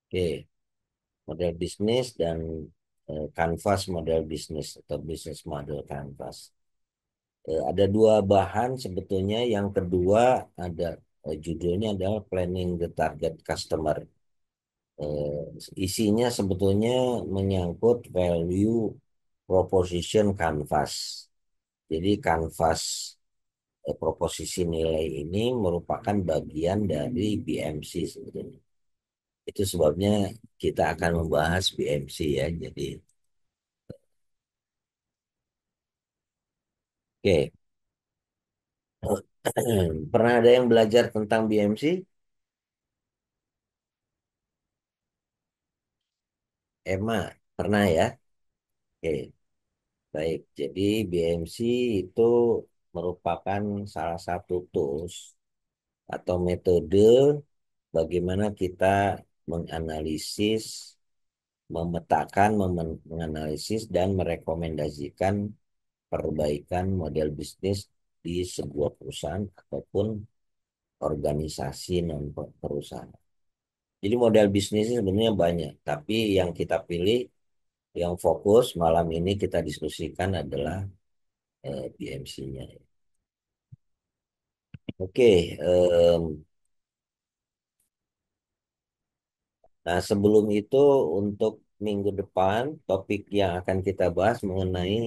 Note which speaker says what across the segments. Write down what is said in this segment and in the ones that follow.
Speaker 1: Oke, model bisnis dan kanvas model bisnis atau bisnis model kanvas. Ada dua bahan sebetulnya. Yang kedua ada judulnya adalah Planning the Target Customer. Isinya sebetulnya menyangkut value proposition canvas. Jadi kanvas proposisi nilai ini merupakan bagian dari BMC sebetulnya. Itu sebabnya kita akan membahas BMC ya. Jadi, oke. Pernah ada yang belajar tentang BMC? Emma, pernah ya? Oke, baik. Jadi BMC itu merupakan salah satu tools atau metode bagaimana kita menganalisis, memetakan, menganalisis, dan merekomendasikan perbaikan model bisnis di sebuah perusahaan ataupun organisasi non perusahaan. Jadi model bisnisnya sebenarnya banyak, tapi yang kita pilih, yang fokus malam ini kita diskusikan adalah BMC-nya. Oke, nah sebelum itu untuk minggu depan topik yang akan kita bahas mengenai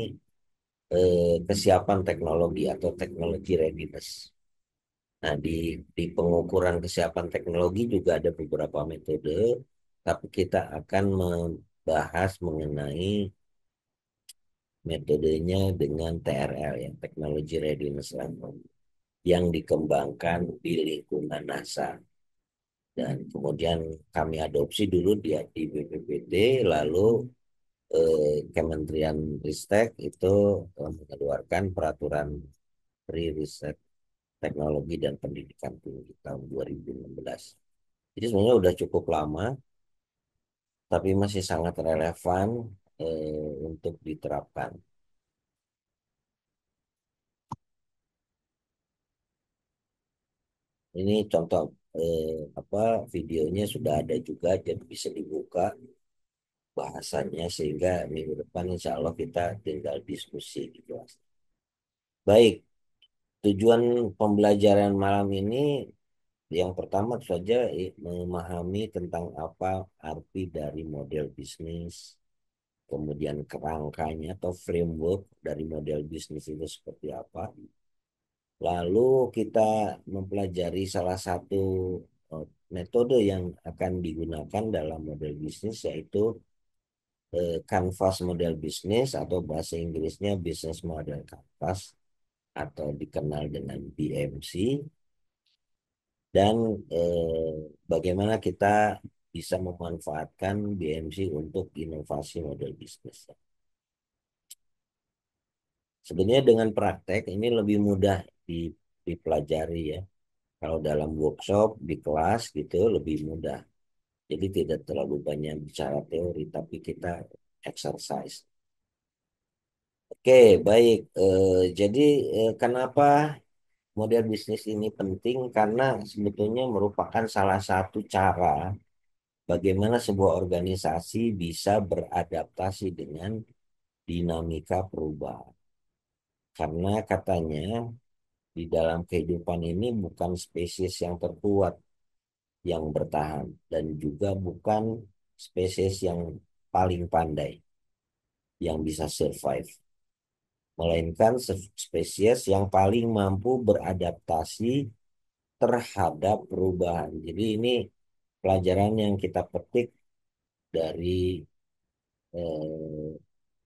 Speaker 1: kesiapan teknologi atau technology readiness. Nah, di pengukuran kesiapan teknologi juga ada beberapa metode, tapi kita akan membahas mengenai metodenya dengan TRL, yang Technology Readiness Level, yang dikembangkan di lingkungan NASA. Dan kemudian kami adopsi dulu di BPPT, lalu Kementerian Ristek itu mengeluarkan peraturan Riset Teknologi dan Pendidikan Tinggi tahun 2016. Jadi sebenarnya udah cukup lama, tapi masih sangat relevan untuk diterapkan. Ini contoh apa videonya sudah ada juga, jadi bisa dibuka bahasannya sehingga minggu depan insya Allah kita tinggal diskusi gitu. Baik, tujuan pembelajaran malam ini yang pertama tentu saja memahami tentang apa arti dari model bisnis, kemudian kerangkanya atau framework dari model bisnis itu seperti apa. Lalu kita mempelajari salah satu eh, metode yang akan digunakan dalam model bisnis, yaitu Canvas model bisnis atau bahasa Inggrisnya Business Model Canvas atau dikenal dengan BMC, dan eh, bagaimana kita bisa memanfaatkan BMC untuk inovasi model bisnis. Sebenarnya dengan praktek ini lebih mudah dipelajari ya. Kalau dalam workshop di kelas gitu lebih mudah. Jadi tidak terlalu banyak bicara teori, tapi kita exercise. Oke, baik. Jadi kenapa model bisnis ini penting? Karena sebetulnya merupakan salah satu cara bagaimana sebuah organisasi bisa beradaptasi dengan dinamika perubahan. Karena katanya di dalam kehidupan ini bukan spesies yang terkuat yang bertahan dan juga bukan spesies yang paling pandai yang bisa survive, melainkan spesies yang paling mampu beradaptasi terhadap perubahan. Jadi ini pelajaran yang kita petik dari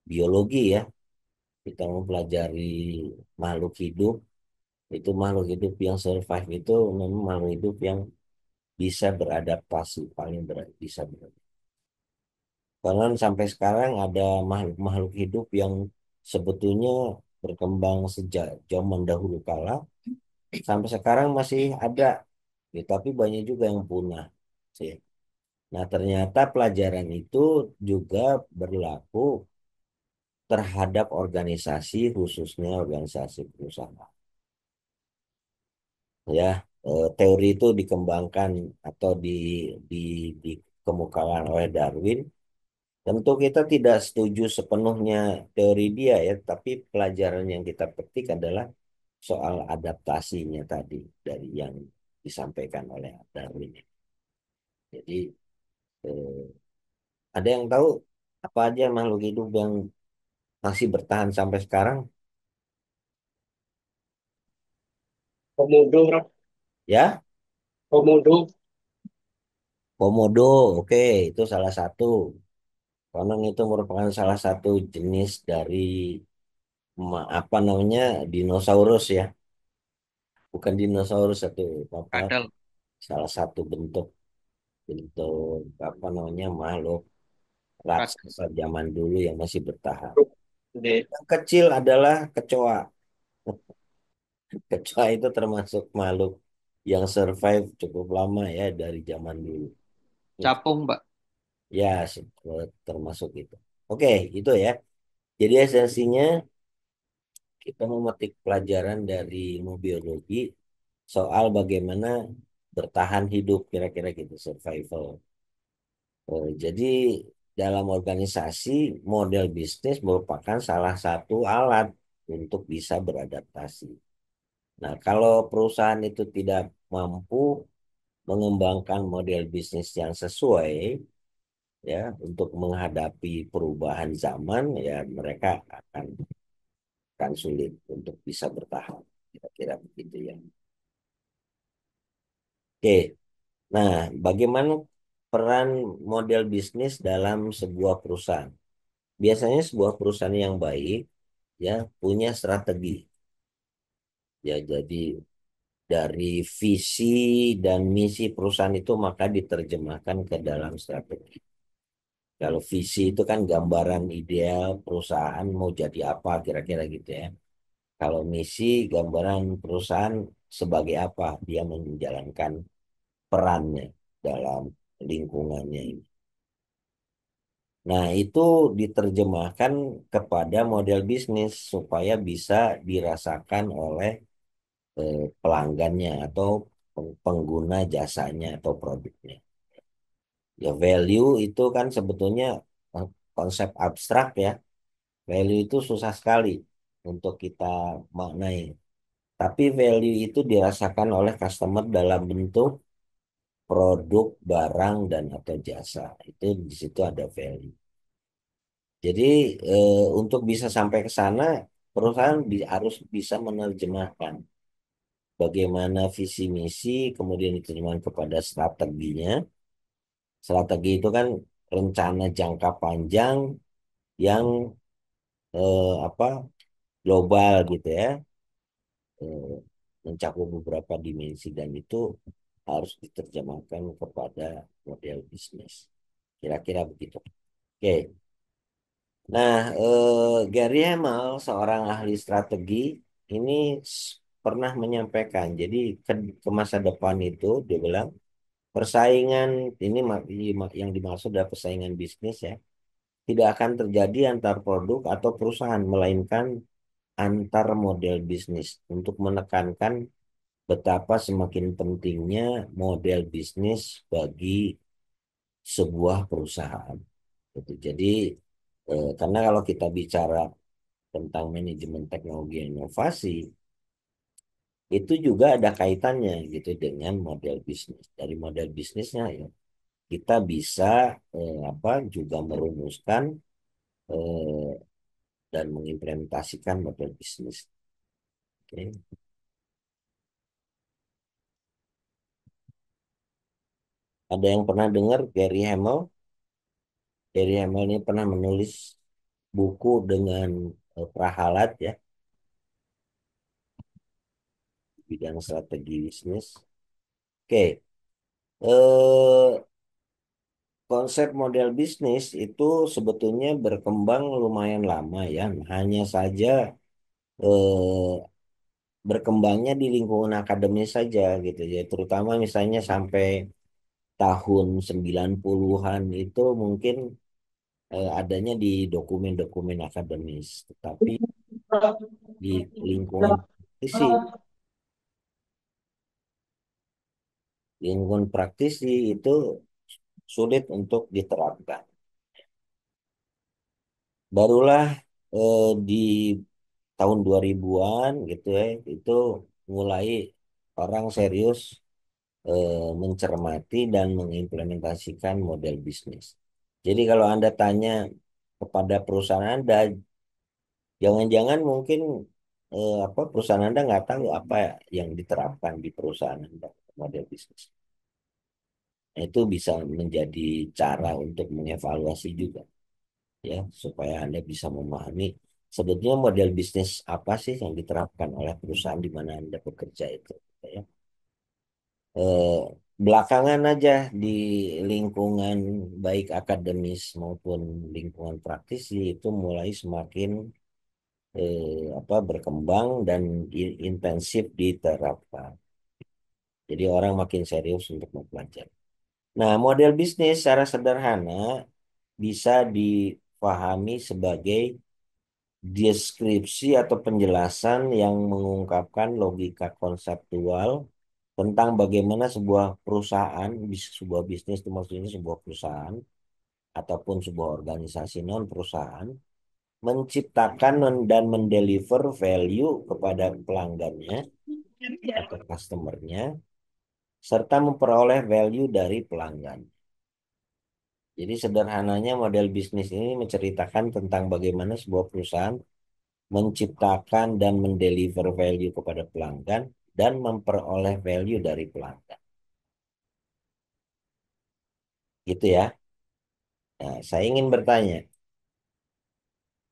Speaker 1: biologi ya. Kita mempelajari makhluk hidup, itu makhluk hidup yang survive itu memang makhluk hidup yang bisa beradaptasi, paling bisa beradaptasi. Bahkan sampai sekarang ada makhluk-makhluk hidup yang sebetulnya berkembang sejak zaman dahulu kala, sampai sekarang masih ada, ya, tapi banyak juga yang punah. Sih. Nah, ternyata pelajaran itu juga berlaku terhadap organisasi, khususnya organisasi perusahaan. Ya, teori itu dikembangkan atau di, dikemukakan oleh Darwin. Tentu kita tidak setuju sepenuhnya teori dia ya, tapi pelajaran yang kita petik adalah soal adaptasinya tadi dari yang disampaikan oleh Darwin. Jadi eh, ada yang tahu apa aja makhluk hidup yang masih bertahan sampai sekarang?
Speaker 2: Komodo, Bro.
Speaker 1: Ya,
Speaker 2: Komodo.
Speaker 1: komodo, oke, itu salah satu. Konon itu merupakan salah satu jenis dari apa namanya dinosaurus ya, bukan dinosaurus satu apa
Speaker 2: Kadal.
Speaker 1: salah satu bentuk bentuk apa namanya makhluk
Speaker 2: Kadal.
Speaker 1: raksasa zaman dulu yang masih bertahan.
Speaker 2: Gede.
Speaker 1: Yang kecil adalah kecoa. Kecoa itu termasuk makhluk yang survive cukup lama ya dari zaman dulu.
Speaker 2: Capung, Mbak.
Speaker 1: Ya, termasuk itu. Oke, itu ya. Jadi esensinya kita memetik pelajaran dari ilmu biologi soal bagaimana bertahan hidup kira-kira gitu, survival. Jadi dalam organisasi model bisnis merupakan salah satu alat untuk bisa beradaptasi. Nah, kalau perusahaan itu tidak mampu mengembangkan model bisnis yang sesuai ya untuk menghadapi perubahan zaman ya mereka akan sulit untuk bisa bertahan. Kira-kira begitu ya. Oke, nah bagaimana peran model bisnis dalam sebuah perusahaan? Biasanya sebuah perusahaan yang baik ya punya strategi. Ya, jadi dari visi dan misi perusahaan itu maka diterjemahkan ke dalam strategi. Kalau visi itu kan gambaran ideal perusahaan mau jadi apa kira-kira gitu ya. Kalau misi gambaran perusahaan sebagai apa dia menjalankan perannya dalam lingkungannya ini. Nah, itu diterjemahkan kepada model bisnis supaya bisa dirasakan oleh pelanggannya atau pengguna jasanya atau produknya. Ya, value itu kan sebetulnya eh, konsep abstrak ya. Value itu susah sekali untuk kita maknai. Tapi value itu dirasakan oleh customer dalam bentuk produk, barang, dan atau jasa. Itu di situ ada value. Jadi untuk bisa sampai ke sana, perusahaan harus bisa menerjemahkan bagaimana visi misi, kemudian diterjemahkan kepada strateginya. Strategi itu kan rencana jangka panjang yang apa global gitu ya, eh, mencakup beberapa dimensi dan itu harus diterjemahkan kepada model bisnis. Kira-kira begitu. Oke. Nah, Gary Hamel, seorang ahli strategi, ini pernah menyampaikan, jadi ke masa depan itu, dia bilang, persaingan, ini yang dimaksud adalah persaingan bisnis ya, tidak akan terjadi antar produk atau perusahaan, melainkan antar model bisnis untuk menekankan betapa semakin pentingnya model bisnis bagi sebuah perusahaan. Gitu. Jadi, karena kalau kita bicara tentang manajemen teknologi dan inovasi, itu juga ada kaitannya gitu dengan model bisnis. Dari model bisnisnya ya, kita bisa apa juga merumuskan eh, dan mengimplementasikan model bisnis. Oke. Ada yang pernah dengar Gary Hamel? Gary Hamel ini pernah menulis buku dengan prahalat ya, bidang strategi bisnis. Oke, konsep model bisnis itu sebetulnya berkembang lumayan lama ya. Hanya saja eh, berkembangnya di lingkungan akademis saja gitu ya. Terutama misalnya sampai tahun 90-an itu mungkin adanya di dokumen-dokumen akademis. Tetapi di lingkungan praktisi, lingkungan praktisi itu sulit untuk diterapkan. Barulah di tahun 2000-an gitu ya, itu mulai orang serius mencermati dan mengimplementasikan model bisnis. Jadi kalau Anda tanya kepada perusahaan Anda, jangan-jangan mungkin apa perusahaan Anda nggak tahu apa yang diterapkan di perusahaan Anda model bisnis. Nah, itu bisa menjadi cara untuk mengevaluasi juga ya supaya Anda bisa memahami sebetulnya model bisnis apa sih yang diterapkan oleh perusahaan di mana Anda bekerja itu ya. eh, Belakangan aja di lingkungan baik akademis maupun lingkungan praktisi itu mulai semakin berkembang dan intensif diterapkan. Jadi orang makin serius untuk mempelajari. Nah, model bisnis secara sederhana bisa dipahami sebagai deskripsi atau penjelasan yang mengungkapkan logika konseptual tentang bagaimana sebuah perusahaan, sebuah bisnis itu maksudnya sebuah perusahaan ataupun sebuah organisasi non perusahaan menciptakan dan mendeliver value kepada pelanggannya atau customernya serta memperoleh value dari pelanggan. Jadi sederhananya model bisnis ini menceritakan tentang bagaimana sebuah perusahaan menciptakan dan mendeliver value kepada pelanggan dan memperoleh value dari pelanggan. Gitu ya. Nah, saya ingin bertanya,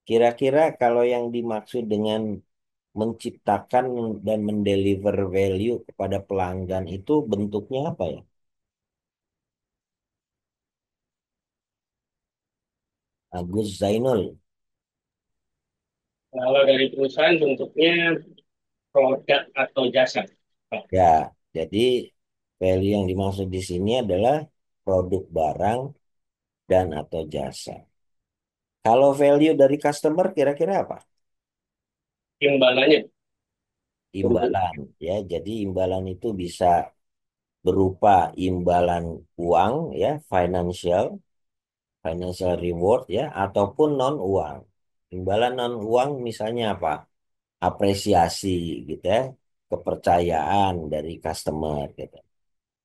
Speaker 1: kira-kira kalau yang dimaksud dengan menciptakan dan mendeliver value kepada pelanggan itu bentuknya apa ya? Agus Zainul.
Speaker 2: Kalau dari perusahaan bentuknya produk atau jasa, Pak.
Speaker 1: Ya, jadi value yang dimaksud di sini adalah produk barang dan atau jasa. Kalau value dari customer kira-kira apa?
Speaker 2: Imbalannya.
Speaker 1: Imbalan ya. Jadi imbalan itu bisa berupa imbalan uang ya, financial reward ya, ataupun non uang. Imbalan non uang misalnya apa? Apresiasi gitu ya, kepercayaan dari customer gitu.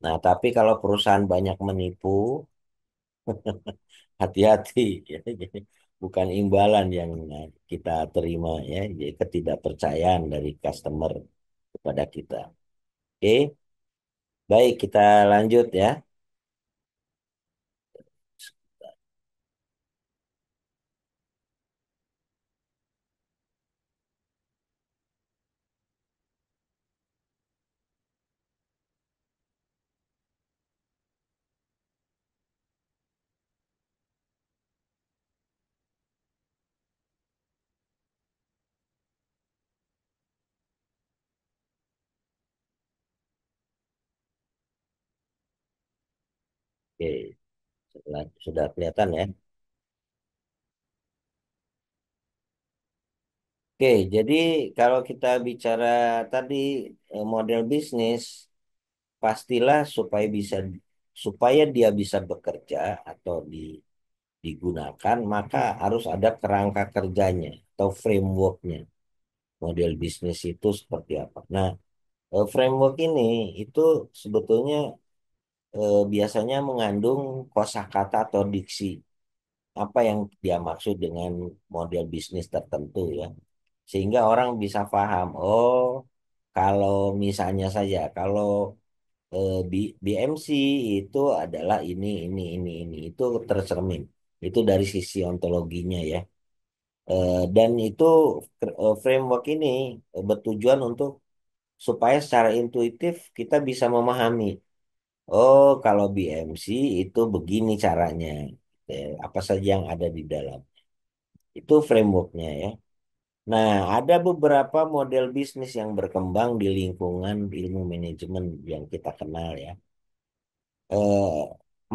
Speaker 1: Nah, tapi kalau perusahaan banyak menipu, hati-hati ya. Jadi bukan imbalan yang kita terima ya, jadi ketidakpercayaan dari customer kepada kita. Oke, baik kita lanjut ya. Oke, sudah kelihatan ya. Oke, jadi kalau kita bicara tadi model bisnis, pastilah supaya dia bisa bekerja atau digunakan, maka harus ada kerangka kerjanya atau frameworknya. Model bisnis itu seperti apa? Nah, framework ini itu sebetulnya biasanya mengandung kosakata atau diksi apa yang dia maksud dengan model bisnis tertentu ya. Sehingga orang bisa paham, oh kalau misalnya saja, kalau BMC itu adalah ini. Itu tercermin. Itu dari sisi ontologinya ya. Dan itu framework ini bertujuan untuk supaya secara intuitif kita bisa memahami, oh kalau BMC itu begini caranya. Apa saja yang ada di dalam. Itu frameworknya ya. Nah, ada beberapa model bisnis yang berkembang di lingkungan ilmu manajemen yang kita kenal ya. Eh,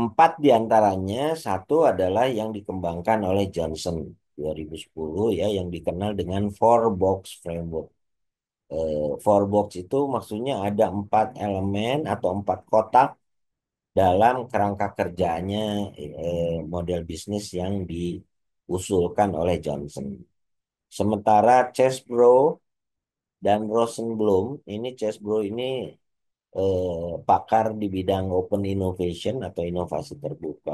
Speaker 1: Empat di antaranya, satu adalah yang dikembangkan oleh Johnson 2010 ya, yang dikenal dengan Four Box Framework. Four Box itu maksudnya ada empat elemen atau empat kotak dalam kerangka kerjanya model bisnis yang diusulkan oleh Johnson. Sementara Chesbro dan Rosenblum, ini Chesbro ini pakar di bidang open innovation atau inovasi terbuka,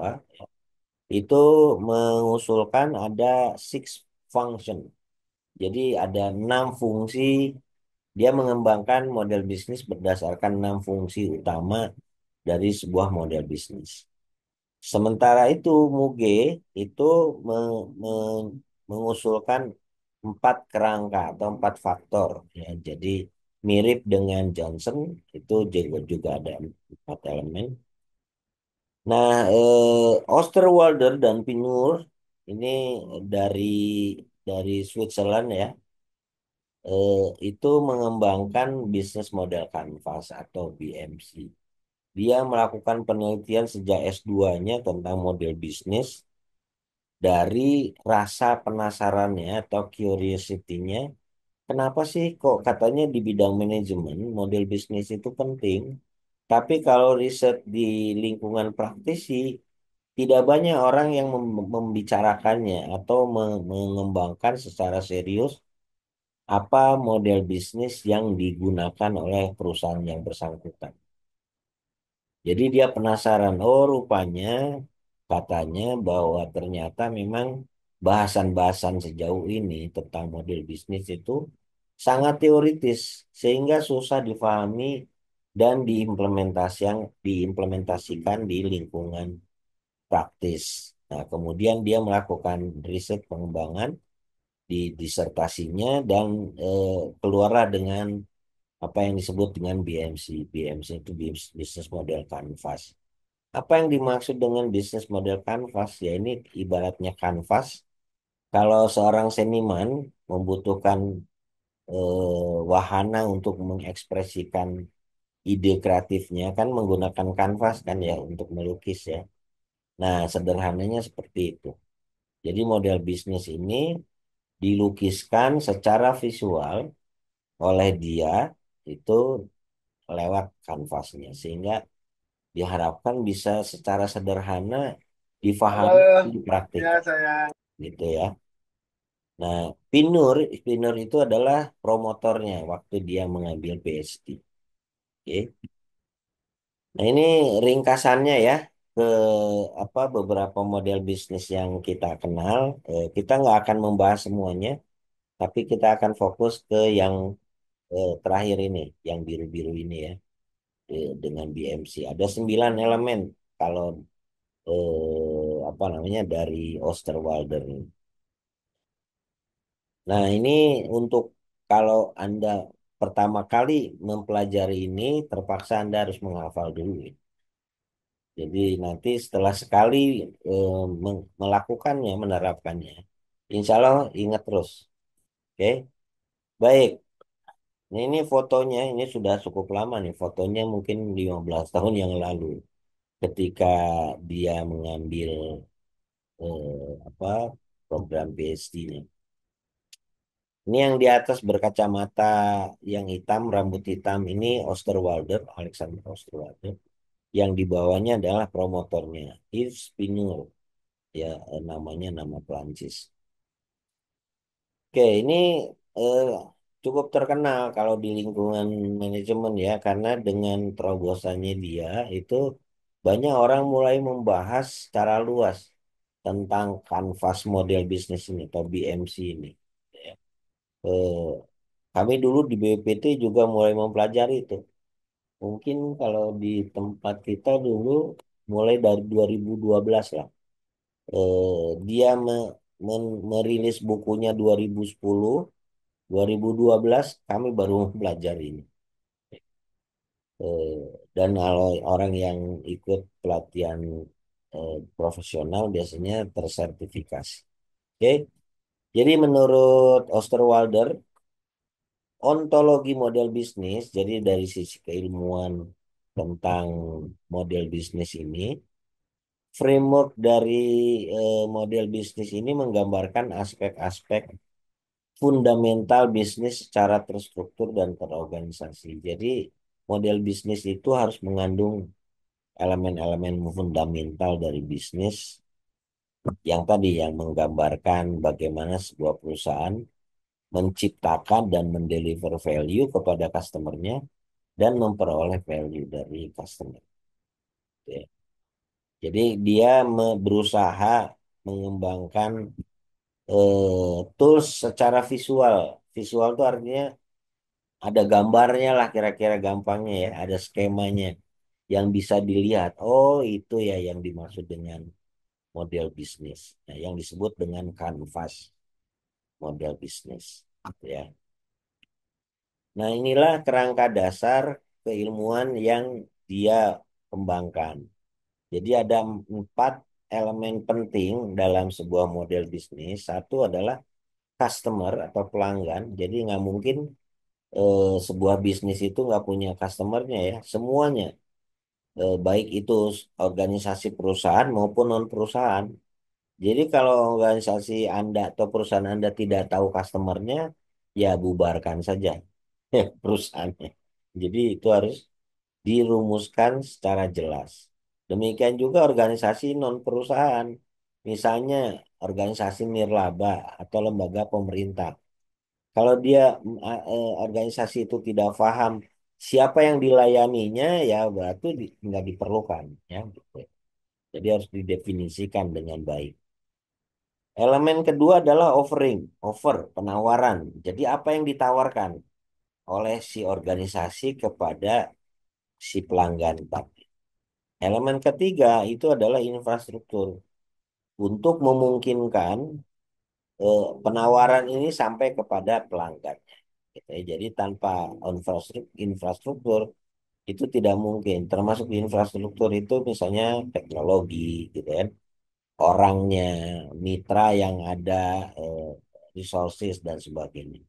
Speaker 1: itu mengusulkan ada six function. Jadi ada 6 fungsi. Dia mengembangkan model bisnis berdasarkan 6 fungsi utama dari sebuah model bisnis. Sementara itu, Muge itu mengusulkan 4 kerangka atau 4 faktor. Ya, jadi mirip dengan Johnson, itu juga ada 4 elemen. Nah, Osterwalder dan Pinur ini dari dari Switzerland ya, itu mengembangkan bisnis model kanvas atau BMC. Dia melakukan penelitian sejak S2-nya tentang model bisnis dari rasa penasarannya atau curiosity-nya. Kenapa sih kok katanya di bidang manajemen model bisnis itu penting, tapi kalau riset di lingkungan praktisi tidak banyak orang yang membicarakannya atau mengembangkan secara serius apa model bisnis yang digunakan oleh perusahaan yang bersangkutan. Jadi dia penasaran, oh rupanya katanya bahwa ternyata memang bahasan-bahasan sejauh ini tentang model bisnis itu sangat teoritis sehingga susah difahami dan diimplementasikan di lingkungan praktis. Nah, kemudian dia melakukan riset pengembangan di disertasinya dan eh, keluarlah dengan apa yang disebut dengan BMC. BMC itu Business Model Canvas. Apa yang dimaksud dengan bisnis model kanvas? Ya ini ibaratnya kanvas. Kalau seorang seniman membutuhkan wahana untuk mengekspresikan ide kreatifnya kan menggunakan kanvas kan ya untuk melukis ya. Nah, sederhananya seperti itu. Jadi model bisnis ini dilukiskan secara visual oleh dia itu lewat kanvasnya sehingga diharapkan bisa secara sederhana difahami
Speaker 2: Halo, ya
Speaker 1: dipraktikkan
Speaker 2: saya.
Speaker 1: gitu ya. Nah, Pinur itu adalah promotornya waktu dia mengambil PhD. Oke. Nah, ini ringkasannya ya ke apa beberapa model bisnis yang kita kenal. Kita nggak akan membahas semuanya, tapi kita akan fokus ke yang terakhir ini, yang biru-biru ini ya, dengan BMC. Ada 9 elemen kalau apa namanya dari Osterwalder. Nah, ini untuk kalau Anda pertama kali mempelajari ini, terpaksa Anda harus menghafal dulu, ya. Jadi nanti setelah sekali melakukannya, menerapkannya, insya Allah ingat terus. Oke, baik. Nah, ini fotonya, ini sudah cukup lama nih. Fotonya mungkin 15 tahun yang lalu ketika dia mengambil apa program PhD-nya. Ini yang di atas berkacamata yang hitam, rambut hitam ini Osterwalder, Alexander Osterwalder. Yang di bawahnya adalah promotornya, Yves Pinot, ya namanya nama Perancis. Oke, ini eh, cukup terkenal kalau di lingkungan manajemen ya, karena dengan terobosannya dia itu banyak orang mulai membahas secara luas tentang kanvas model bisnis ini atau BMC ini. Ya. Eh, Kami dulu di BPT juga mulai mempelajari itu. Mungkin kalau di tempat kita dulu mulai dari 2012 lah. Dia merilis bukunya 2010, 2012 kami baru mempelajari ini. Eh, dan kalau orang yang ikut pelatihan profesional biasanya tersertifikasi. Oke, jadi menurut Osterwalder, ontologi model bisnis, jadi dari sisi keilmuan tentang model bisnis ini, framework dari model bisnis ini menggambarkan aspek-aspek fundamental bisnis secara terstruktur dan terorganisasi. Jadi model bisnis itu harus mengandung elemen-elemen fundamental dari bisnis yang tadi yang menggambarkan bagaimana sebuah perusahaan menciptakan dan mendeliver value kepada customernya dan memperoleh value dari customer. Ya. Jadi dia berusaha mengembangkan tools secara visual. Visual itu artinya ada gambarnya lah kira-kira gampangnya ya, ada skemanya yang bisa dilihat. Oh, itu ya yang dimaksud dengan model bisnis. Nah, yang disebut dengan kanvas model bisnis. Ya. Nah, inilah kerangka dasar keilmuan yang dia kembangkan. Jadi ada empat elemen penting dalam sebuah model bisnis. Satu adalah customer atau pelanggan. Jadi nggak mungkin sebuah bisnis itu nggak punya customernya ya. Semuanya, baik itu organisasi perusahaan maupun non perusahaan. Jadi kalau organisasi Anda atau perusahaan Anda tidak tahu customernya, ya bubarkan saja perusahaannya. Jadi itu harus dirumuskan secara jelas. Demikian juga organisasi non perusahaan, misalnya organisasi nirlaba atau lembaga pemerintah. Kalau dia organisasi itu tidak paham siapa yang dilayaninya, ya berarti nggak diperlukan, ya. Gitu. Jadi harus didefinisikan dengan baik. Elemen kedua adalah offering, offer, penawaran. Jadi apa yang ditawarkan oleh si organisasi kepada si pelanggan tadi. Elemen ketiga itu adalah infrastruktur untuk memungkinkan penawaran ini sampai kepada pelanggan. Gitu ya. Jadi tanpa infrastruktur itu tidak mungkin. Termasuk di infrastruktur itu misalnya teknologi, gitu kan, orangnya, mitra yang ada, eh, resources dan sebagainya.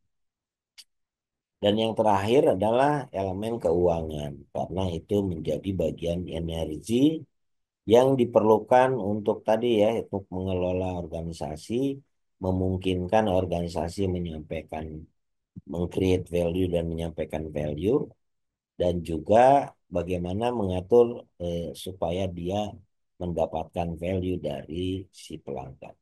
Speaker 1: Dan yang terakhir adalah elemen keuangan, karena itu menjadi bagian energi yang diperlukan untuk tadi ya, untuk mengelola organisasi, memungkinkan organisasi menyampaikan, meng-create value dan menyampaikan value, dan juga bagaimana mengatur supaya dia mendapatkan value dari si pelanggan.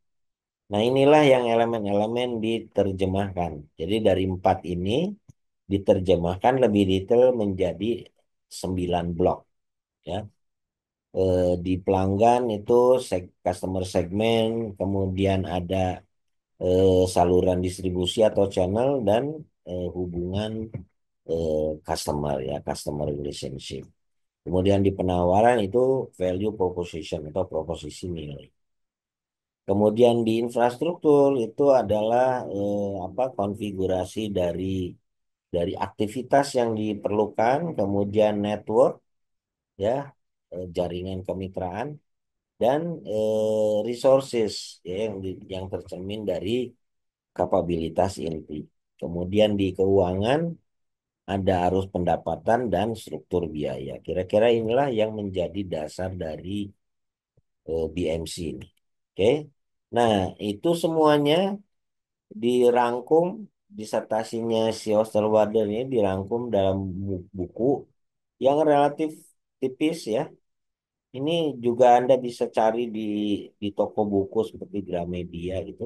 Speaker 1: Nah, inilah yang elemen-elemen diterjemahkan. Jadi dari empat ini diterjemahkan lebih detail menjadi 9 blok. Ya. Di pelanggan itu customer segment, kemudian ada saluran distribusi atau channel, dan hubungan eh, customer ya, customer relationship. Kemudian di penawaran itu value proposition atau proposisi nilai. Kemudian di infrastruktur itu adalah apa, konfigurasi dari aktivitas yang diperlukan, kemudian network ya, jaringan kemitraan, dan resources ya, yang tercermin dari kapabilitas inti. Kemudian di keuangan ada arus pendapatan dan struktur biaya. Kira-kira inilah yang menjadi dasar dari BMC ini. Oke. Nah, itu semuanya dirangkum, disertasinya si Osterwalder ini dirangkum dalam buku yang relatif tipis ya. Ini juga Anda bisa cari di toko buku seperti Gramedia gitu.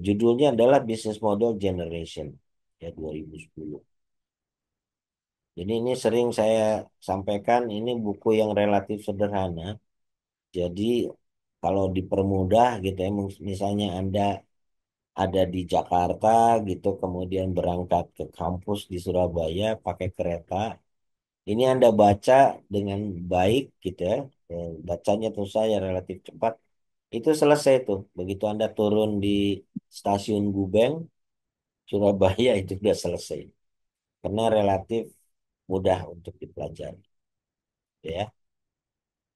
Speaker 1: Judulnya adalah Business Model Generation ya 2010. Jadi ini sering saya sampaikan, ini buku yang relatif sederhana. Jadi kalau dipermudah gitu ya, misalnya Anda ada di Jakarta gitu, kemudian berangkat ke kampus di Surabaya pakai kereta, ini Anda baca dengan baik gitu ya, bacanya tuh saya relatif cepat, itu selesai tuh. Begitu Anda turun di stasiun Gubeng, Surabaya itu sudah selesai. Karena relatif mudah untuk dipelajari. Ya.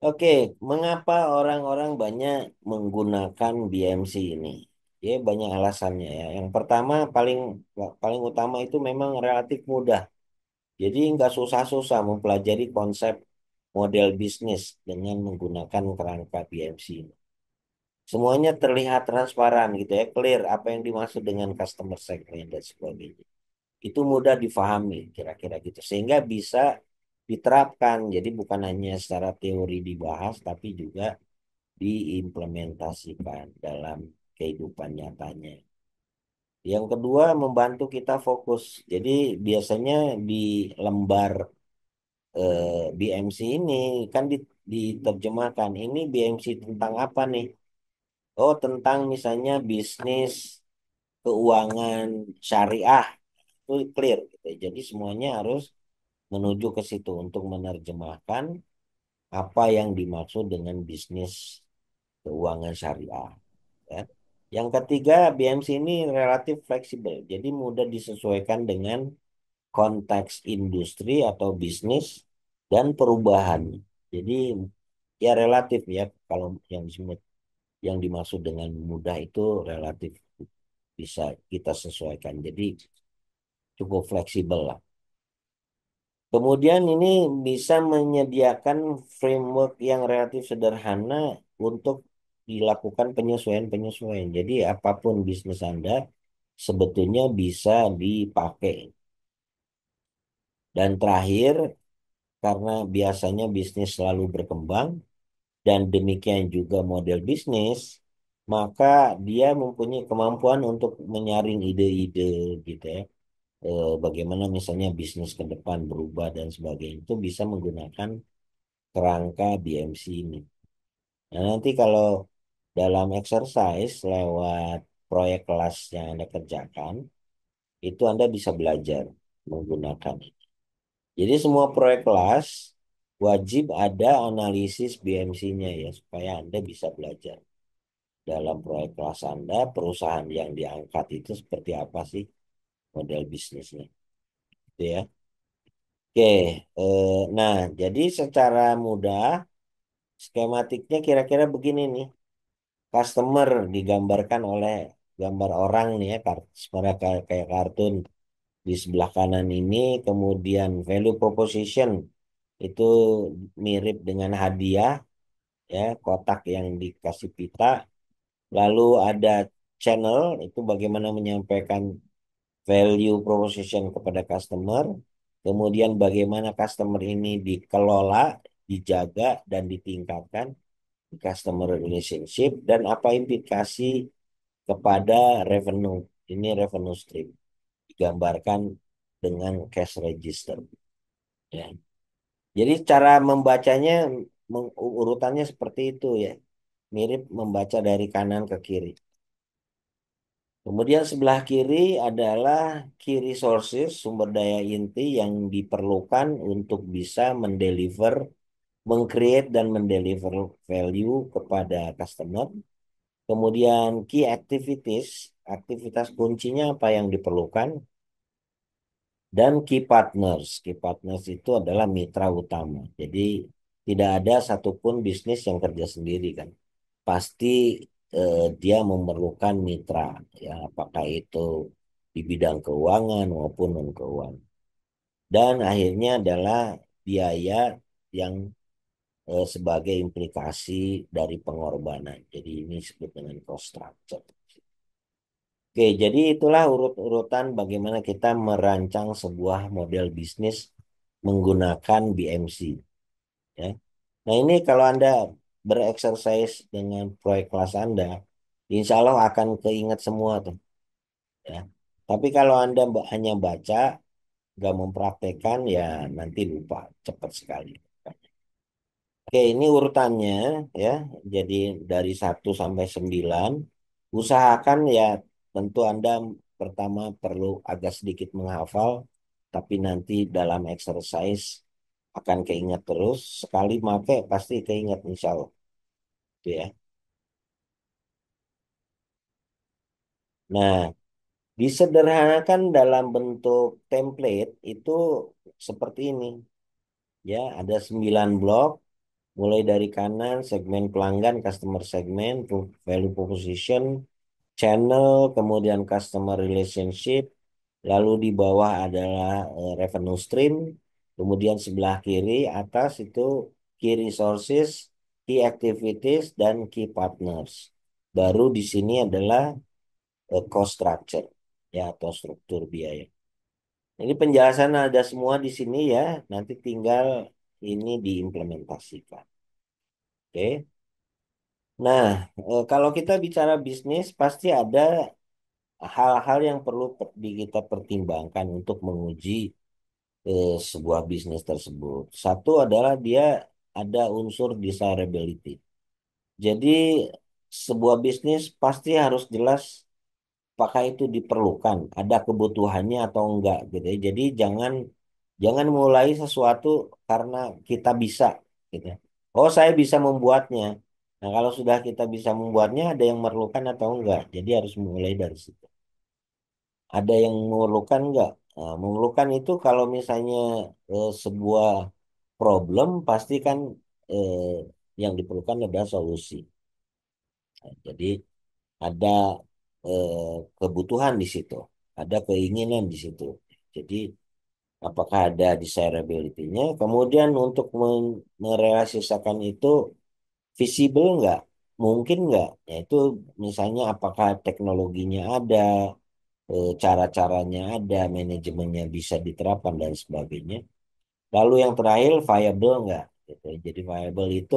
Speaker 1: Oke, mengapa orang-orang banyak menggunakan BMC ini? Ya, banyak alasannya ya. Yang pertama, paling paling utama itu memang relatif mudah. Jadi nggak susah-susah mempelajari konsep model bisnis dengan menggunakan kerangka BMC ini. Semuanya terlihat transparan gitu ya, clear apa yang dimaksud dengan customer segment dan sebagainya. Itu mudah difahami kira-kira gitu. Sehingga bisa diterapkan. Jadi bukan hanya secara teori dibahas, tapi juga diimplementasikan dalam kehidupan nyatanya. Yang kedua, membantu kita fokus. Jadi biasanya di lembar BMC ini kan diterjemahkan, ini BMC tentang apa nih? Oh, tentang misalnya bisnis keuangan syariah, itu clear gitu. Jadi semuanya harus menuju ke situ untuk menerjemahkan apa yang dimaksud dengan bisnis keuangan syariah. Ya. Yang ketiga, BMC ini relatif fleksibel, jadi mudah disesuaikan dengan konteks industri atau bisnis dan perubahan. Jadi ya relatif ya, kalau yang dimaksud dengan mudah itu relatif bisa kita sesuaikan. Jadi cukup fleksibel lah. Kemudian ini bisa menyediakan framework yang relatif sederhana untuk dilakukan penyesuaian-penyesuaian. Jadi apapun bisnis Anda sebetulnya bisa dipakai. Dan terakhir, karena biasanya bisnis selalu berkembang dan demikian juga model bisnis, maka dia mempunyai kemampuan untuk menyaring ide-ide gitu ya. Bagaimana misalnya bisnis ke depan berubah dan sebagainya itu bisa menggunakan kerangka BMC ini. Nah, nanti kalau dalam exercise lewat proyek kelas yang Anda kerjakan, itu Anda bisa belajar menggunakan. Jadi semua proyek kelas wajib ada analisis BMC-nya ya, supaya Anda bisa belajar. Dalam proyek kelas Anda, perusahaan yang diangkat itu seperti apa sih model bisnisnya. Gitu ya. Oke, nah jadi secara mudah skematiknya kira-kira begini nih. Customer digambarkan oleh gambar orang nih ya, sebenarnya kayak kartun di sebelah kanan ini, kemudian value proposition itu mirip dengan hadiah ya, kotak yang dikasih pita. Lalu ada channel itu bagaimana menyampaikan value proposition kepada customer. Kemudian bagaimana customer ini dikelola, dijaga dan ditingkatkan customer relationship dan apa implikasi kepada revenue. Ini revenue stream digambarkan dengan cash register. Ya. Jadi cara membacanya urutannya seperti itu ya. Mirip membaca dari kanan ke kiri. Kemudian sebelah kiri adalah key resources, sumber daya inti yang diperlukan untuk bisa mendeliver, meng-create dan mendeliver value kepada customer. Kemudian key activities, aktivitas kuncinya apa yang diperlukan. Dan key partners. Key partners itu adalah mitra utama. Jadi tidak ada satupun bisnis yang kerja sendiri kan. Pasti dia memerlukan mitra. Ya, apakah itu di bidang keuangan maupun non keuangan. Dan akhirnya adalah biaya yang sebagai implikasi dari pengorbanan. Jadi ini disebut dengan cost structure. Oke, jadi itulah urut-urutan bagaimana kita merancang sebuah model bisnis menggunakan BMC. Ya. Nah ini kalau Anda bereksersis dengan proyek kelas Anda, insya Allah akan keinget semua tuh. Ya. Tapi kalau Anda hanya baca, nggak mempraktekkan, ya nanti lupa cepat sekali. Oke, ini urutannya ya. Jadi dari 1 sampai 9, usahakan ya tentu Anda pertama perlu agak sedikit menghafal, tapi nanti dalam exercise akan keingat terus. Sekali make pasti keingat insya Allah. Gitu ya. Nah, disederhanakan dalam bentuk template itu seperti ini. Ya, ada 9 blok. Mulai dari kanan, segmen pelanggan, customer segment, value proposition, channel, kemudian customer relationship, lalu di bawah adalah revenue stream, kemudian sebelah kiri atas itu key resources, key activities, dan key partners. Baru di sini adalah cost structure ya atau struktur biaya. Ini penjelasan ada semua di sini ya. Nanti tinggal ini diimplementasikan. Oke. Nah, kalau kita bicara bisnis, pasti ada hal-hal yang perlu kita pertimbangkan untuk menguji sebuah bisnis tersebut. Satu adalah dia ada unsur desirability. Jadi sebuah bisnis pasti harus jelas apakah itu diperlukan, ada kebutuhannya atau enggak gitu ya. Jadi jangan mulai sesuatu karena kita bisa gitu ya. Oh, saya bisa membuatnya. Nah, kalau sudah kita bisa membuatnya, ada yang memerlukan atau enggak. Jadi harus mulai dari situ. Ada yang memerlukan enggak? Nah, memerlukan itu kalau misalnya sebuah problem, pasti kan eh, yang diperlukan adalah solusi. Nah, jadi ada eh, kebutuhan di situ, ada keinginan di situ. Jadi apakah ada desirability-nya? Kemudian untuk merealisasikan itu visible nggak? Mungkin nggak? Yaitu misalnya apakah teknologinya ada, cara-caranya ada, manajemennya bisa diterapkan dan sebagainya. Lalu yang terakhir viable nggak? Gitu. Jadi viable itu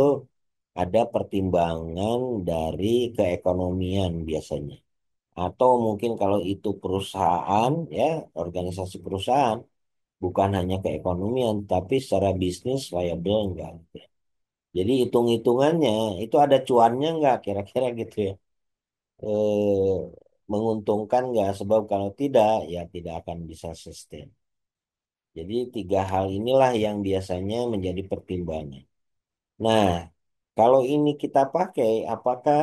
Speaker 1: ada pertimbangan dari keekonomian biasanya. Atau mungkin kalau itu perusahaan, ya organisasi perusahaan, bukan hanya keekonomian, tapi secara bisnis viable enggak. Jadi hitung-hitungannya itu ada cuannya enggak kira-kira gitu ya. Menguntungkan enggak? Sebab kalau tidak, ya tidak akan bisa sustain. Jadi tiga hal inilah yang biasanya menjadi pertimbangan. Nah, kalau ini kita pakai, apakah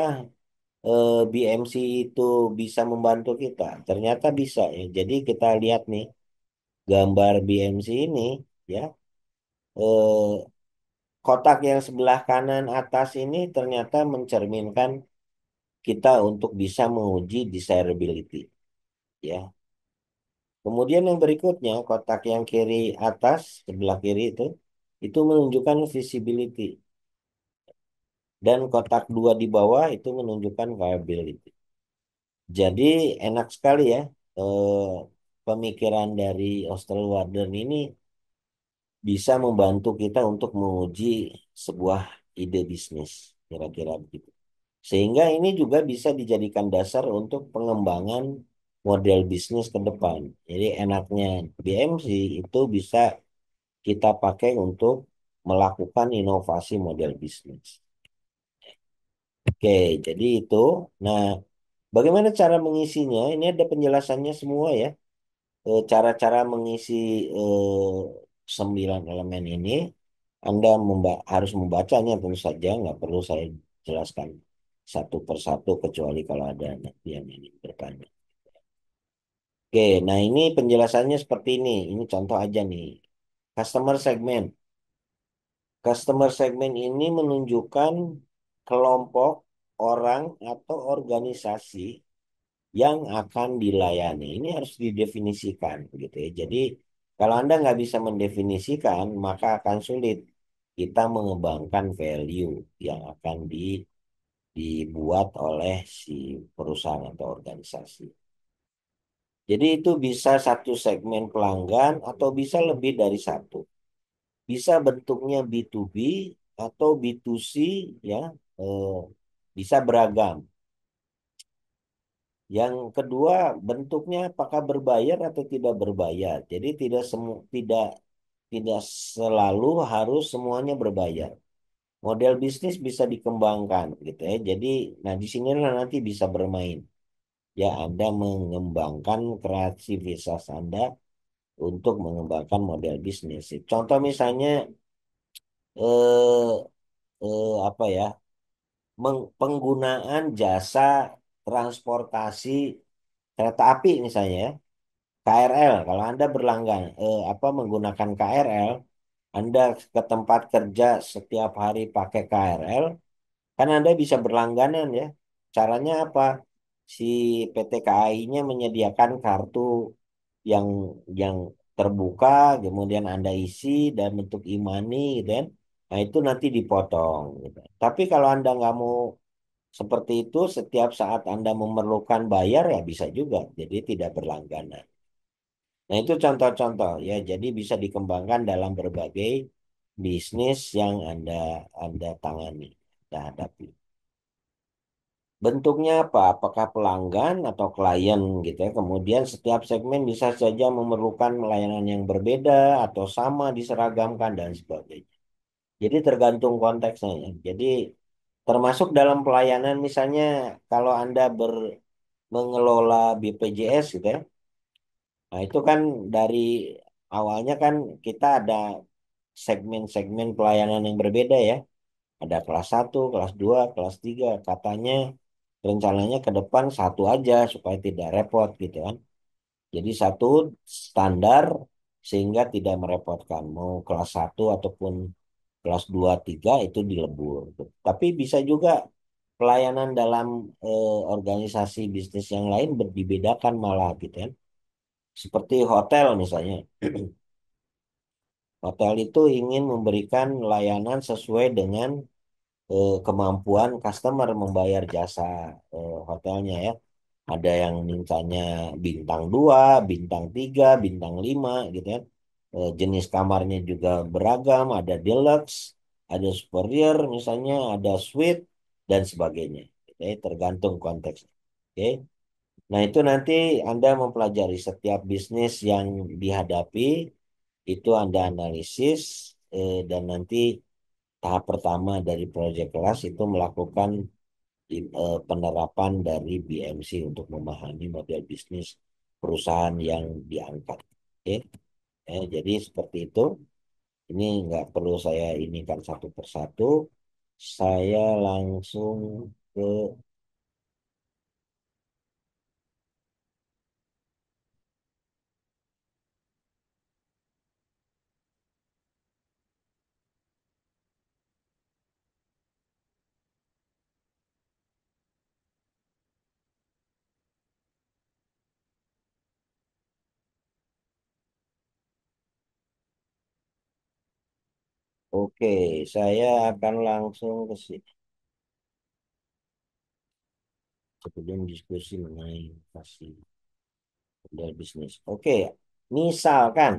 Speaker 1: BMC itu bisa membantu kita? Ternyata bisa ya. Jadi kita lihat nih gambar BMC ini ya. Kotak yang sebelah kanan atas ini ternyata mencerminkan kita untuk bisa menguji desirability ya. Kemudian yang berikutnya kotak yang kiri atas sebelah kiri itu menunjukkan visibility dan kotak dua di bawah itu menunjukkan viability. Jadi enak sekali ya pemikiran dari Osterwalder ini bisa membantu kita untuk menguji sebuah ide bisnis kira-kira begitu. Sehingga ini juga bisa dijadikan dasar untuk pengembangan model bisnis ke depan. Jadi enaknya BMC itu bisa kita pakai untuk melakukan inovasi model bisnis. Oke, jadi itu. Nah, bagaimana cara mengisinya? Ini ada penjelasannya semua ya. Cara-cara mengisi sembilan elemen ini, Anda harus membacanya tentu saja, nggak perlu saya jelaskan satu persatu kecuali kalau ada nanti yang ingin bertanya. Oke, nah ini penjelasannya seperti ini. Ini contoh aja nih. Customer segment. Customer segment ini menunjukkan kelompok orang atau organisasi yang akan dilayani. Ini harus didefinisikan, gitu ya. Jadi kalau Anda nggak bisa mendefinisikan, maka akan sulit kita mengembangkan value yang akan dibuat oleh si perusahaan atau organisasi. Jadi itu bisa satu segmen pelanggan atau bisa lebih dari satu. Bisa bentuknya B2B atau B2C ya, eh, bisa beragam. Yang kedua, bentuknya apakah berbayar atau tidak berbayar. Jadi tidak selalu harus semuanya berbayar. Model bisnis bisa dikembangkan gitu ya. Jadi nah di sinilah nanti bisa bermain. Ya, Anda mengembangkan kreativitas Anda untuk mengembangkan model bisnis. Contoh misalnya eh, apa ya? Penggunaan jasa transportasi kereta api misalnya ya. KRL, kalau Anda berlanggan apa menggunakan KRL, Anda ke tempat kerja setiap hari pakai KRL, kan Anda bisa berlangganan ya. Caranya apa? Si PT KAI-nya menyediakan kartu yang yang terbuka, kemudian Anda isi dan bentuk e-money gitu kan. Nah, itu nanti dipotong gitu. Tapi kalau Anda nggak mau seperti itu, setiap saat Anda memerlukan bayar ya bisa juga. Jadi tidak berlangganan. Nah, itu contoh-contoh ya. Jadi bisa dikembangkan dalam berbagai bisnis yang Anda tangani, Anda hadapi. Bentuknya apa? Apakah pelanggan atau klien gitu ya. Kemudian setiap segmen bisa saja memerlukan layanan yang berbeda atau sama diseragamkan dan sebagainya. Jadi tergantung konteksnya ya. Jadi termasuk dalam pelayanan misalnya kalau Anda mengelola BPJS gitu ya. Nah, itu kan dari awalnya kan kita ada segmen-segmen pelayanan yang berbeda ya. Ada kelas satu, kelas 2, kelas 3. Katanya rencananya ke depan satu aja supaya tidak repot gitu kan. Jadi satu standar sehingga tidak merepotkan. Mau kelas satu ataupun kelas 2, 3 itu dilebur. Tapi bisa juga pelayanan dalam organisasi bisnis yang lain dibedakan malah gitu kan. Seperti hotel misalnya. Hotel itu ingin memberikan layanan sesuai dengan kemampuan customer membayar jasa hotelnya ya. Ada yang mintanya bintang 2, bintang 3, bintang 5 gitu kan. Jenis kamarnya juga beragam, ada deluxe, ada superior misalnya, ada suite dan sebagainya. Gitu ya, tergantung konteks. Oke. Nah, itu nanti Anda mempelajari setiap bisnis yang dihadapi, itu Anda analisis dan nanti tahap pertama dari proyek kelas itu melakukan penerapan dari BMC untuk memahami model bisnis perusahaan yang diangkat. Oke, jadi seperti itu. Ini nggak perlu saya inikan satu persatu. Saya langsung ke Oke, saya akan langsung ke sini sebelum diskusi mengenai investasi model bisnis. Oke, misalkan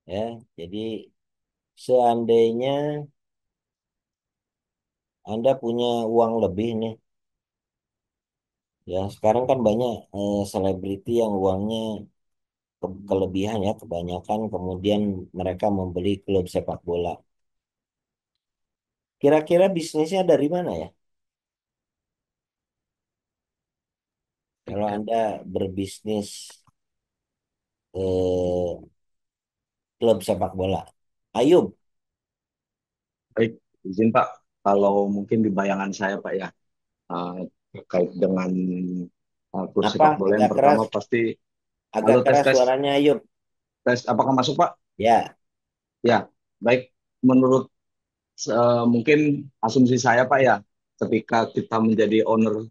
Speaker 1: ya, jadi seandainya Anda punya uang lebih nih. Ya, sekarang kan banyak selebriti yang uangnya kelebihan ya, kebanyakan kemudian mereka membeli klub sepak bola. Kira-kira bisnisnya dari mana ya? Kalau
Speaker 3: Tiket.
Speaker 1: Anda berbisnis eh, klub sepak bola. Ayub,
Speaker 3: Baik, izin Pak, kalau mungkin di bayangan saya Pak ya, eh, terkait dengan klub
Speaker 1: apa?
Speaker 3: sepak bola yang
Speaker 1: Agak keras,
Speaker 3: pertama pasti,
Speaker 1: agak
Speaker 3: halo tes
Speaker 1: keras
Speaker 3: tes
Speaker 1: suaranya Ayub.
Speaker 3: tes, apakah masuk Pak?
Speaker 1: Ya,
Speaker 3: Ya, baik. Menurut mungkin asumsi saya Pak ya, ketika kita menjadi owner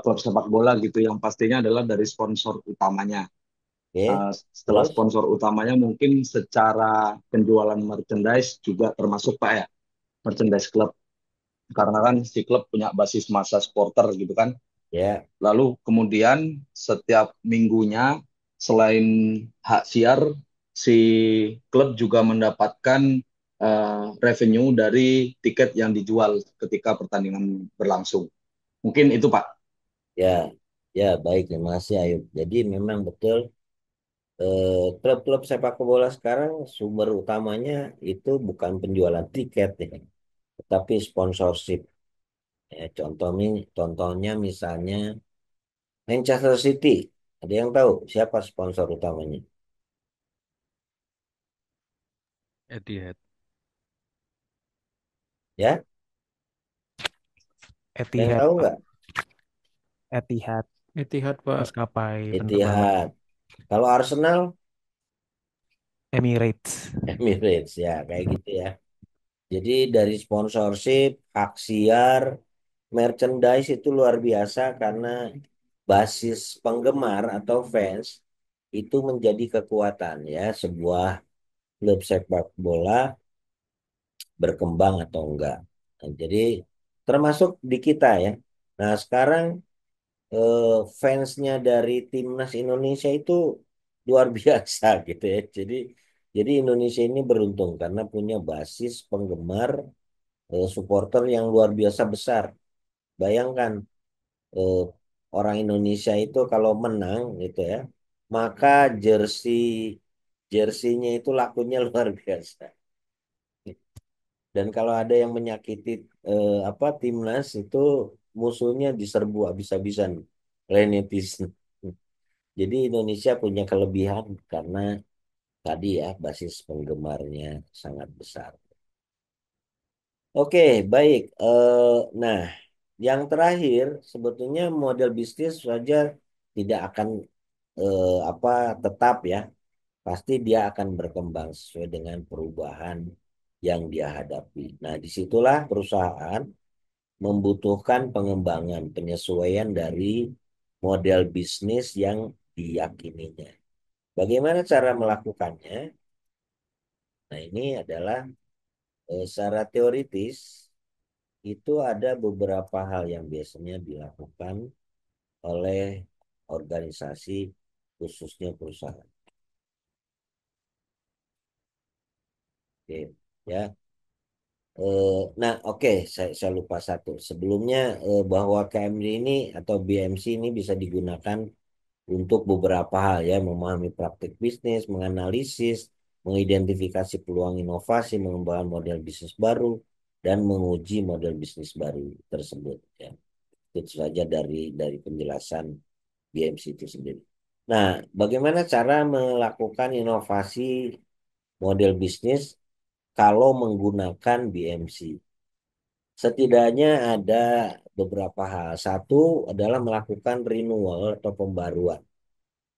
Speaker 3: klub sepak bola gitu, yang pastinya adalah dari sponsor utamanya.
Speaker 1: oke.
Speaker 3: Setelah
Speaker 1: Terus,
Speaker 3: sponsor utamanya mungkin secara penjualan merchandise juga termasuk Pak ya, merchandise klub. Karena kan si klub punya basis massa supporter gitu kan.
Speaker 1: ya,
Speaker 3: Lalu kemudian setiap minggunya selain hak siar, si klub juga mendapatkan revenue dari tiket yang dijual ketika pertandingan berlangsung. Mungkin itu Pak.
Speaker 1: ya, ya, baik. Terima kasih Ayub. Jadi memang betul klub-klub sepak bola sekarang sumber utamanya itu bukan penjualan tiket ya, tetapi sponsorship. Ya, contohnya misalnya Manchester City. Ada yang tahu siapa sponsor utamanya?
Speaker 4: Etihad.
Speaker 1: Ya, ada yang
Speaker 4: Etihad,
Speaker 1: tahu
Speaker 4: Pak.
Speaker 1: nggak?
Speaker 4: Etihad,
Speaker 2: Etihad, Pak.
Speaker 4: maskapai penerbangan.
Speaker 1: Etihad. Kalau Arsenal,
Speaker 4: Emirates.
Speaker 1: Emirates ya, kayak gitu ya. Jadi dari sponsorship, hak siar, merchandise itu luar biasa karena basis penggemar atau fans itu menjadi kekuatan ya sebuah klub sepak bola berkembang atau enggak. Nah, jadi termasuk di kita ya. Nah, sekarang eh, fansnya dari timnas Indonesia itu luar biasa gitu ya. Jadi Indonesia ini beruntung karena punya basis penggemar, supporter yang luar biasa besar. Bayangkan, eh, orang Indonesia itu kalau menang gitu ya, maka jersinya itu lakunya luar biasa. Dan kalau ada yang menyakiti apa timnas itu, musuhnya diserbu habis-habisan oleh netizen. Jadi Indonesia punya kelebihan karena tadi ya basis penggemarnya sangat besar. Oke, baik. Nah, yang terakhir sebetulnya model bisnis saja tidak akan apa tetap ya. Pasti dia akan berkembang sesuai dengan perubahan yang dia hadapi. Nah, disitulah perusahaan membutuhkan pengembangan, penyesuaian dari model bisnis yang diyakininya. Bagaimana cara melakukannya? Nah, ini adalah secara teoritis itu ada beberapa hal yang biasanya dilakukan oleh organisasi, khususnya perusahaan. Oke, ya. Nah, oke, saya lupa satu. Sebelumnya, bahwa KMD ini atau BMC ini bisa digunakan untuk beberapa hal ya, memahami praktik bisnis, menganalisis, mengidentifikasi peluang inovasi, mengembangkan model bisnis baru, dan menguji model bisnis baru tersebut ya. Itu saja dari penjelasan BMC itu sendiri. Nah, bagaimana cara melakukan inovasi model bisnis kalau menggunakan BMC? Setidaknya ada beberapa hal. Satu adalah melakukan renewal atau pembaruan.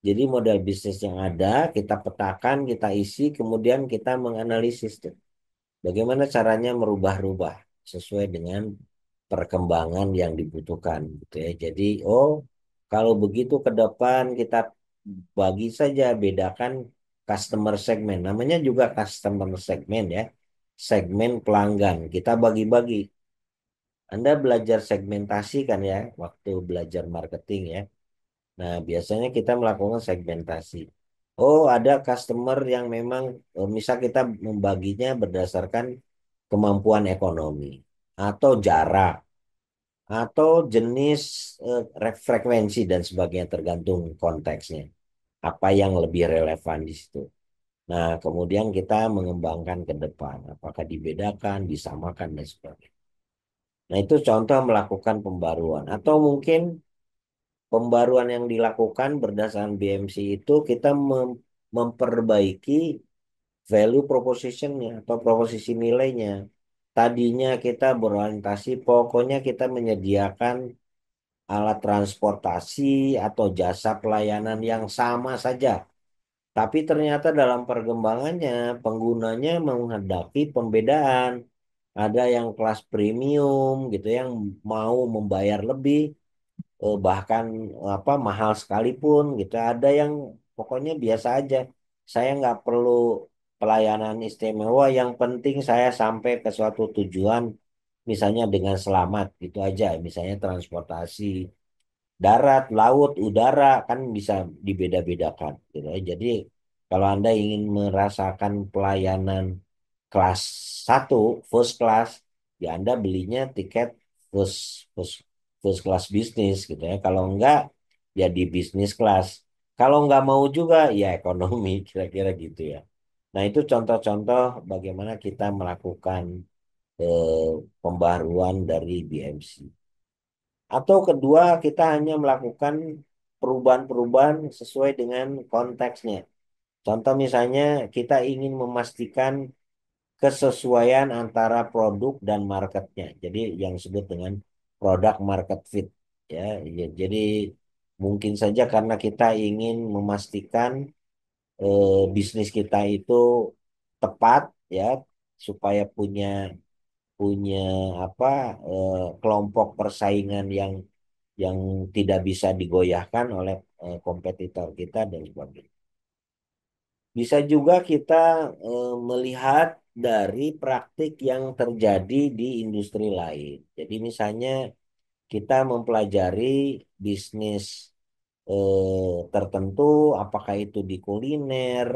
Speaker 1: Jadi model bisnis yang ada kita petakan, kita isi, kemudian kita menganalisis tuh. Bagaimana caranya merubah-rubah sesuai dengan perkembangan yang dibutuhkan gitu ya. Jadi, oh, kalau begitu ke depan kita bagi saja, bedakan customer segmen. Namanya juga customer segmen ya. Segmen pelanggan. Kita bagi-bagi. Anda belajar segmentasi kan ya waktu belajar marketing ya. Nah, biasanya kita melakukan segmentasi. Oh, ada customer yang memang, misal kita membaginya berdasarkan kemampuan ekonomi atau jarak atau jenis, frekuensi dan sebagainya tergantung konteksnya. Apa yang lebih relevan di situ. Nah, kemudian kita mengembangkan ke depan. Apakah dibedakan, disamakan dan sebagainya. Nah, itu contoh melakukan pembaruan. Atau mungkin pembaruan yang dilakukan berdasarkan BMC itu kita memperbaiki value propositionnya atau proposisi nilainya. Tadinya kita berorientasi, pokoknya kita menyediakan alat transportasi atau jasa pelayanan yang sama saja. Tapi ternyata dalam perkembangannya penggunanya menghadapi pembedaan. Ada yang kelas premium gitu yang mau membayar lebih, bahkan apa mahal sekalipun gitu. Ada yang pokoknya biasa aja. Saya nggak perlu pelayanan istimewa. Yang penting saya sampai ke suatu tujuan, misalnya dengan selamat gitu aja. Misalnya transportasi darat, laut, udara kan bisa dibeda-bedakan gitu ya. Jadi kalau Anda ingin merasakan pelayanan kelas satu, first class, ya Anda belinya tiket first first first class bisnis gitu ya. Kalau enggak, ya di bisnis kelas. Kalau enggak mau juga, ya ekonomi kira-kira gitu ya. Nah, itu contoh-contoh bagaimana kita melakukan eh, pembaruan dari BMC. Atau kedua, kita hanya melakukan perubahan-perubahan sesuai dengan konteksnya. Contoh misalnya kita ingin memastikan kesesuaian antara produk dan marketnya. Jadi yang disebut dengan product market fit. Ya, jadi mungkin saja karena kita ingin memastikan bisnis kita itu tepat ya, supaya punya punya apa, kelompok persaingan yang tidak bisa digoyahkan oleh kompetitor kita dan sebagainya. Bisa juga kita melihat dari praktik yang terjadi di industri lain. Jadi misalnya kita mempelajari bisnis tertentu, apakah itu di kuliner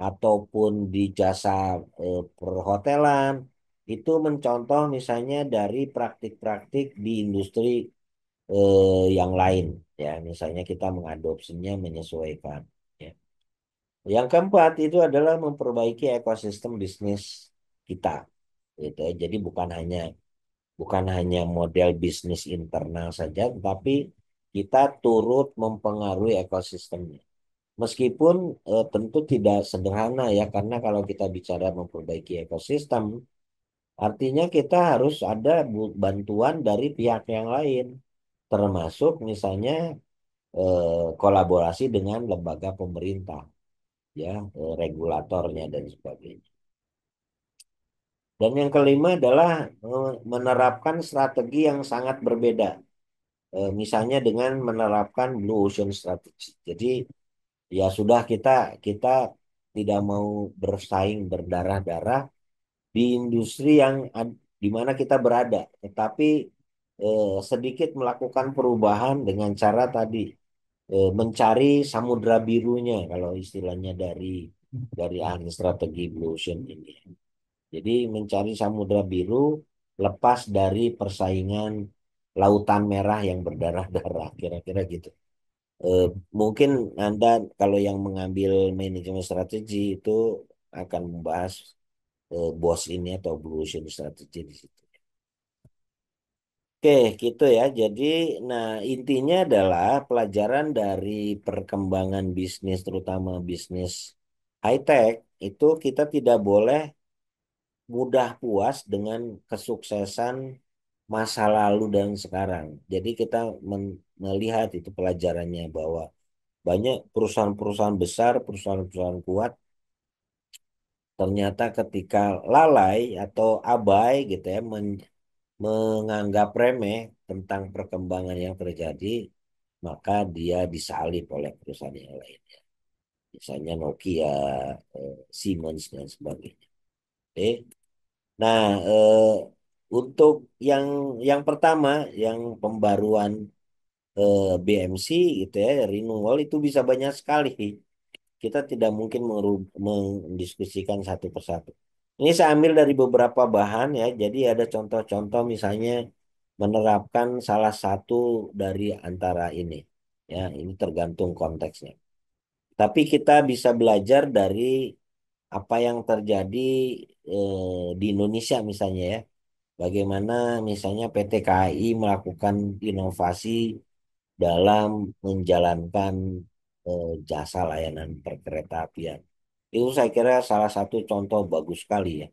Speaker 1: ataupun di jasa perhotelan, itu mencontoh misalnya dari praktik-praktik di industri yang lain, ya. Misalnya kita mengadopsinya, menyesuaikan. Ya. Yang keempat itu adalah memperbaiki ekosistem bisnis kita, gitu ya. Jadi bukan hanya model bisnis internal saja, tetapi kita turut mempengaruhi ekosistemnya. Meskipun tentu tidak sederhana ya, karena kalau kita bicara memperbaiki ekosistem, artinya kita harus ada bantuan dari pihak yang lain, termasuk misalnya kolaborasi dengan lembaga pemerintah, ya, regulatornya dan sebagainya. Dan yang kelima adalah menerapkan strategi yang sangat berbeda. Misalnya dengan menerapkan Blue Ocean Strategy. Jadi ya sudah, kita tidak mau bersaing berdarah-darah di industri yang di mana kita berada, tetapi sedikit melakukan perubahan dengan cara tadi mencari samudra birunya kalau istilahnya dari ahli strategi Blue Ocean ini. Jadi mencari samudra biru lepas dari persaingan lautan merah yang berdarah-darah, kira-kira gitu. Eh, Mungkin Anda kalau yang mengambil manajemen strategi itu akan membahas BOS ini atau Blue Ocean Strategy di situ. Oke, gitu ya. Jadi, nah intinya adalah pelajaran dari perkembangan bisnis, terutama bisnis high tech, itu kita tidak boleh mudah puas dengan kesuksesan masa lalu dan sekarang. Jadi kita melihat itu pelajarannya bahwa banyak perusahaan-perusahaan besar, perusahaan-perusahaan kuat, ternyata ketika lalai atau abai gitu ya, menganggap remeh tentang perkembangan yang terjadi, maka dia disalip oleh perusahaan yang lain. Misalnya Nokia, Siemens dan sebagainya. Oke. Nah, untuk yang pertama, yang pembaruan BMC gitu ya, renewal itu bisa banyak sekali. Kita tidak mungkin mendiskusikan satu persatu. Ini saya ambil dari beberapa bahan ya. Jadi ada contoh-contoh misalnya menerapkan salah satu dari antara ini. Ya, ini tergantung konteksnya. Tapi kita bisa belajar dari apa yang terjadi di Indonesia misalnya ya. Bagaimana misalnya PT KAI melakukan inovasi dalam menjalankan jasa layanan perkeretaapian. Itu saya kira salah satu contoh bagus sekali ya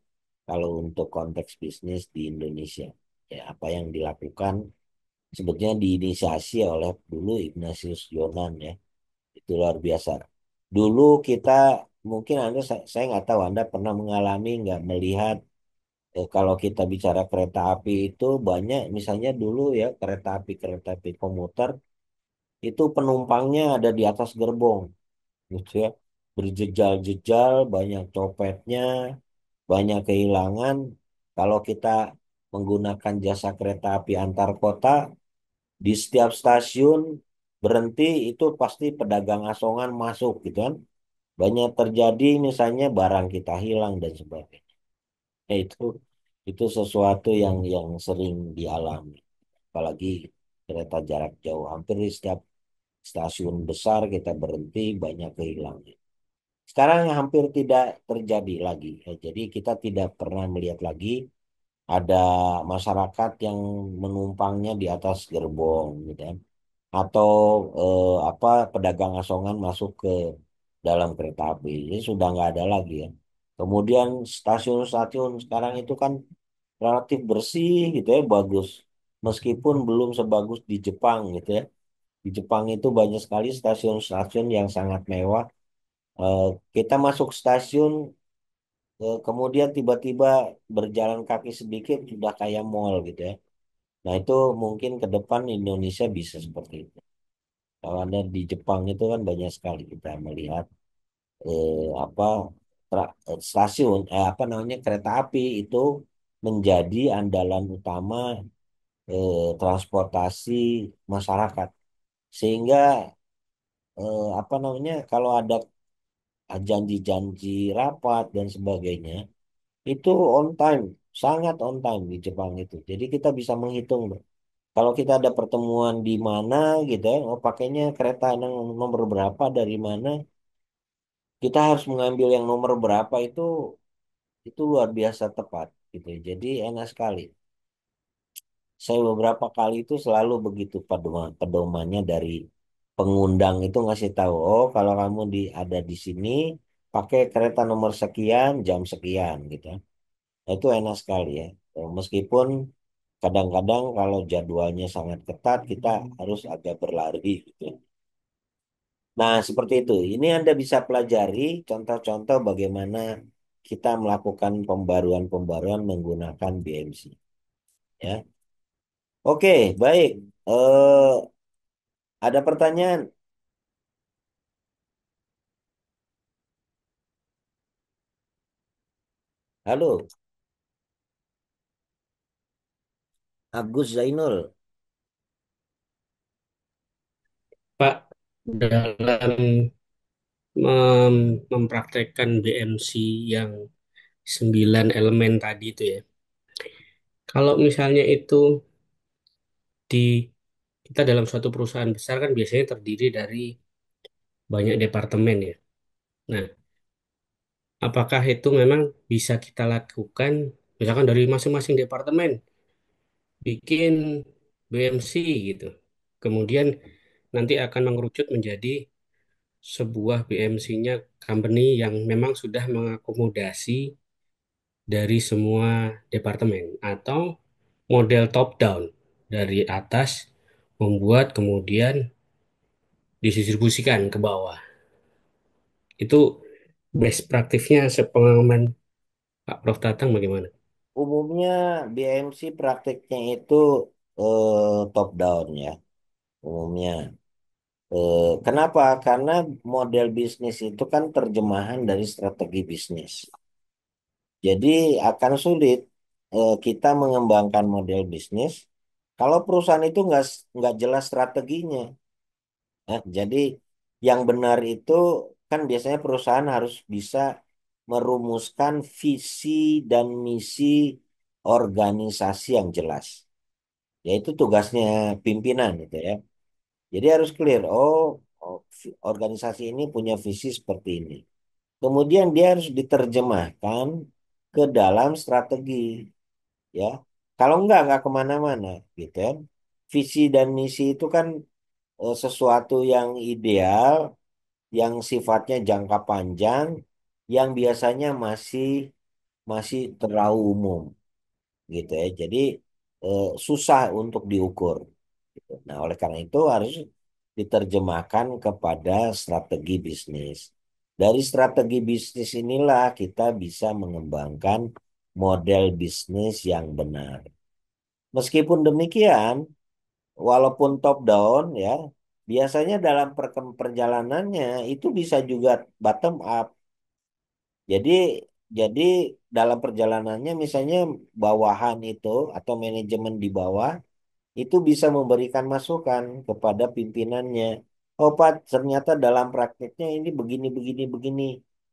Speaker 1: kalau untuk konteks bisnis di Indonesia. Ya, apa yang dilakukan sebetulnya diinisiasi oleh dulu Ignatius Jonan ya. Itu luar biasa. Dulu kita mungkin saya nggak tahu Anda pernah mengalami nggak melihat kalau kita bicara kereta api itu banyak misalnya dulu ya kereta api komuter itu penumpangnya ada di atas gerbong gitu ya, berjejal-jejal, banyak copetnya, banyak kehilangan. Kalau kita menggunakan jasa kereta api antar kota, di setiap stasiun berhenti itu pasti pedagang asongan masuk gitu kan. Banyak terjadi misalnya barang kita hilang dan sebagainya. Ya, itu sesuatu yang sering dialami. Apalagi kereta jarak jauh, hampir di setiap stasiun besar kita berhenti banyak kehilangan. Sekarang hampir tidak terjadi lagi. Ya, jadi kita tidak pernah melihat lagi ada masyarakat yang menumpangnya di atas gerbong, gitu kan. Atau apa pedagang asongan masuk ke dalam kereta api. Ini sudah nggak ada lagi ya. Kemudian stasiun-stasiun sekarang itu kan relatif bersih gitu ya, bagus. Meskipun belum sebagus di Jepang gitu ya. Di Jepang itu banyak sekali stasiun-stasiun yang sangat mewah. Eh, Kita masuk stasiun, kemudian tiba-tiba berjalan kaki sedikit sudah kayak mall gitu ya. Nah itu mungkin ke depan Indonesia bisa seperti itu. Kalau Anda di Jepang itu kan banyak sekali kita melihat apa stasiun apa namanya kereta api itu menjadi andalan utama transportasi masyarakat. Sehingga apa namanya, kalau ada janji-janji rapat dan sebagainya, itu on time, sangat on time di Jepang itu. Jadi kita bisa menghitung tuh. Kalau kita ada pertemuan di mana gitu ya, oh pakainya kereta yang nomor berapa dari mana, kita harus mengambil yang nomor berapa itu luar biasa tepat gitu. Jadi enak sekali. Saya beberapa kali itu selalu begitu pedomannya dari pengundang itu ngasih tahu, oh kalau kamu ada di sini pakai kereta nomor sekian jam sekian gitu. Nah, itu enak sekali ya. Meskipun kadang-kadang kalau jadwalnya sangat ketat kita harus agak berlari gitu. Nah, seperti itu. Ini Anda bisa pelajari contoh-contoh bagaimana kita melakukan pembaruan-pembaruan menggunakan BMC ya. Oke, baik. Ada pertanyaan? Halo, Agus Zainul.
Speaker 2: Pak, dalam mempraktekkan BMC yang 9 elemen tadi itu ya. Kalau misalnya itu di kita dalam suatu perusahaan besar kan biasanya terdiri dari banyak departemen ya. Nah, apakah itu memang bisa kita lakukan misalkan dari masing-masing departemen bikin BMC gitu. Kemudian nanti akan mengerucut menjadi sebuah BMC-nya company yang memang sudah mengakomodasi dari semua departemen atau model top down dari atas membuat kemudian didistribusikan ke bawah. Itu best praktisnya sepengalaman Pak Prof Tatang bagaimana?
Speaker 1: Umumnya BMC praktiknya itu top down ya, umumnya. Kenapa? Karena model bisnis itu kan terjemahan dari strategi bisnis. Jadi akan sulit kita mengembangkan model bisnis kalau perusahaan itu nggak jelas strateginya. Jadi yang benar itu kan biasanya perusahaan harus bisa merumuskan visi dan misi organisasi yang jelas. Yaitu tugasnya pimpinan gitu ya. Jadi harus clear. Oh, organisasi ini punya visi seperti ini. Kemudian dia harus diterjemahkan ke dalam strategi, ya. Kalau nggak kemana-mana, gitu kan. Visi dan misi itu kan sesuatu yang ideal, yang sifatnya jangka panjang, yang biasanya masih masih terlalu umum, gitu ya. Jadi susah untuk diukur. Gitu. Nah, oleh karena itu harus diterjemahkan kepada strategi bisnis. Dari strategi bisnis inilah kita bisa mengembangkan model bisnis yang benar. Meskipun demikian, walaupun top down ya, biasanya dalam perjalanannya itu bisa juga bottom up. Jadi jadi dalam perjalanannya misalnya bawahan itu atau manajemen di bawah itu bisa memberikan masukan kepada pimpinannya. Oh Pak, ternyata dalam prakteknya ini begini, begini, begini.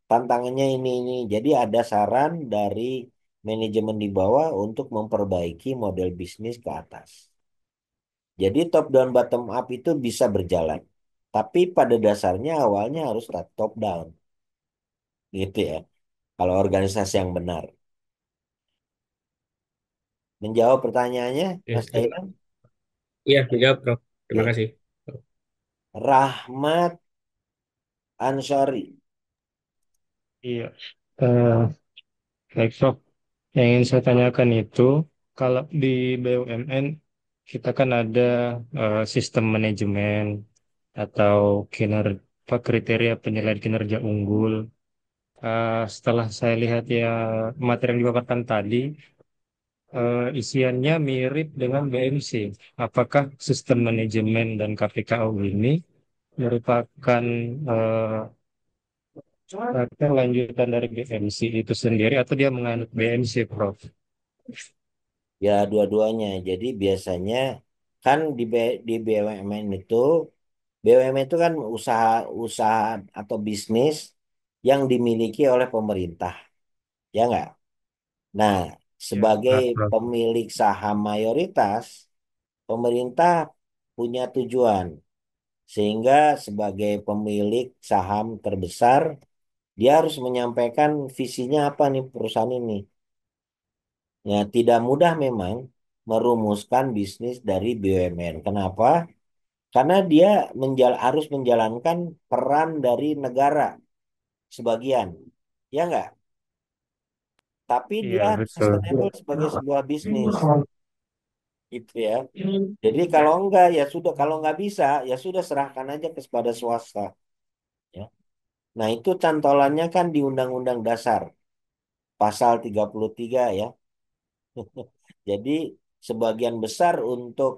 Speaker 1: Tantangannya ini. Jadi ada saran dari manajemen di bawah untuk memperbaiki model bisnis ke atas. Jadi top down bottom up itu bisa berjalan. Tapi pada dasarnya awalnya harus top down. Gitu ya. Kalau organisasi yang benar. Menjawab pertanyaannya,
Speaker 2: Ya,
Speaker 1: Mas Kailan?
Speaker 2: iya, menjawab, Prof. Terima
Speaker 1: Oke.
Speaker 2: kasih.
Speaker 1: Rahmat Ansori.
Speaker 5: Iya, eh, baik Prof. Yang ingin saya tanyakan itu, kalau di BUMN kita kan ada sistem manajemen atau kriteria penilaian kinerja unggul. Setelah saya lihat ya materi yang dipaparkan tadi, isiannya mirip dengan BMC. Apakah sistem manajemen dan KPKO ini merupakan eh, lanjutan dari BMC itu sendiri atau dia menganut BMC, Prof?
Speaker 1: Ya, dua-duanya. Jadi biasanya kan di BUMN itu BUMN itu kan usaha atau bisnis yang dimiliki oleh pemerintah, ya nggak? Nah,
Speaker 5: Ya,
Speaker 1: sebagai
Speaker 5: benar, Prof.
Speaker 1: pemilik saham mayoritas, pemerintah punya tujuan, sehingga sebagai pemilik saham terbesar, dia harus menyampaikan visinya apa nih perusahaan ini. Ya, tidak mudah memang merumuskan bisnis dari BUMN. Kenapa? Karena dia harus menjalankan peran dari negara sebagian. Ya nggak? Tapi
Speaker 5: Iya,
Speaker 1: dia
Speaker 5: betul.
Speaker 1: sustainable sebagai sebuah bisnis. Gitu ya. Jadi kalau enggak, ya sudah. Kalau nggak bisa, ya sudah serahkan aja kepada swasta. Ya. Nah, itu cantolannya kan di Undang-Undang Dasar. Pasal 33 ya. Jadi sebagian besar untuk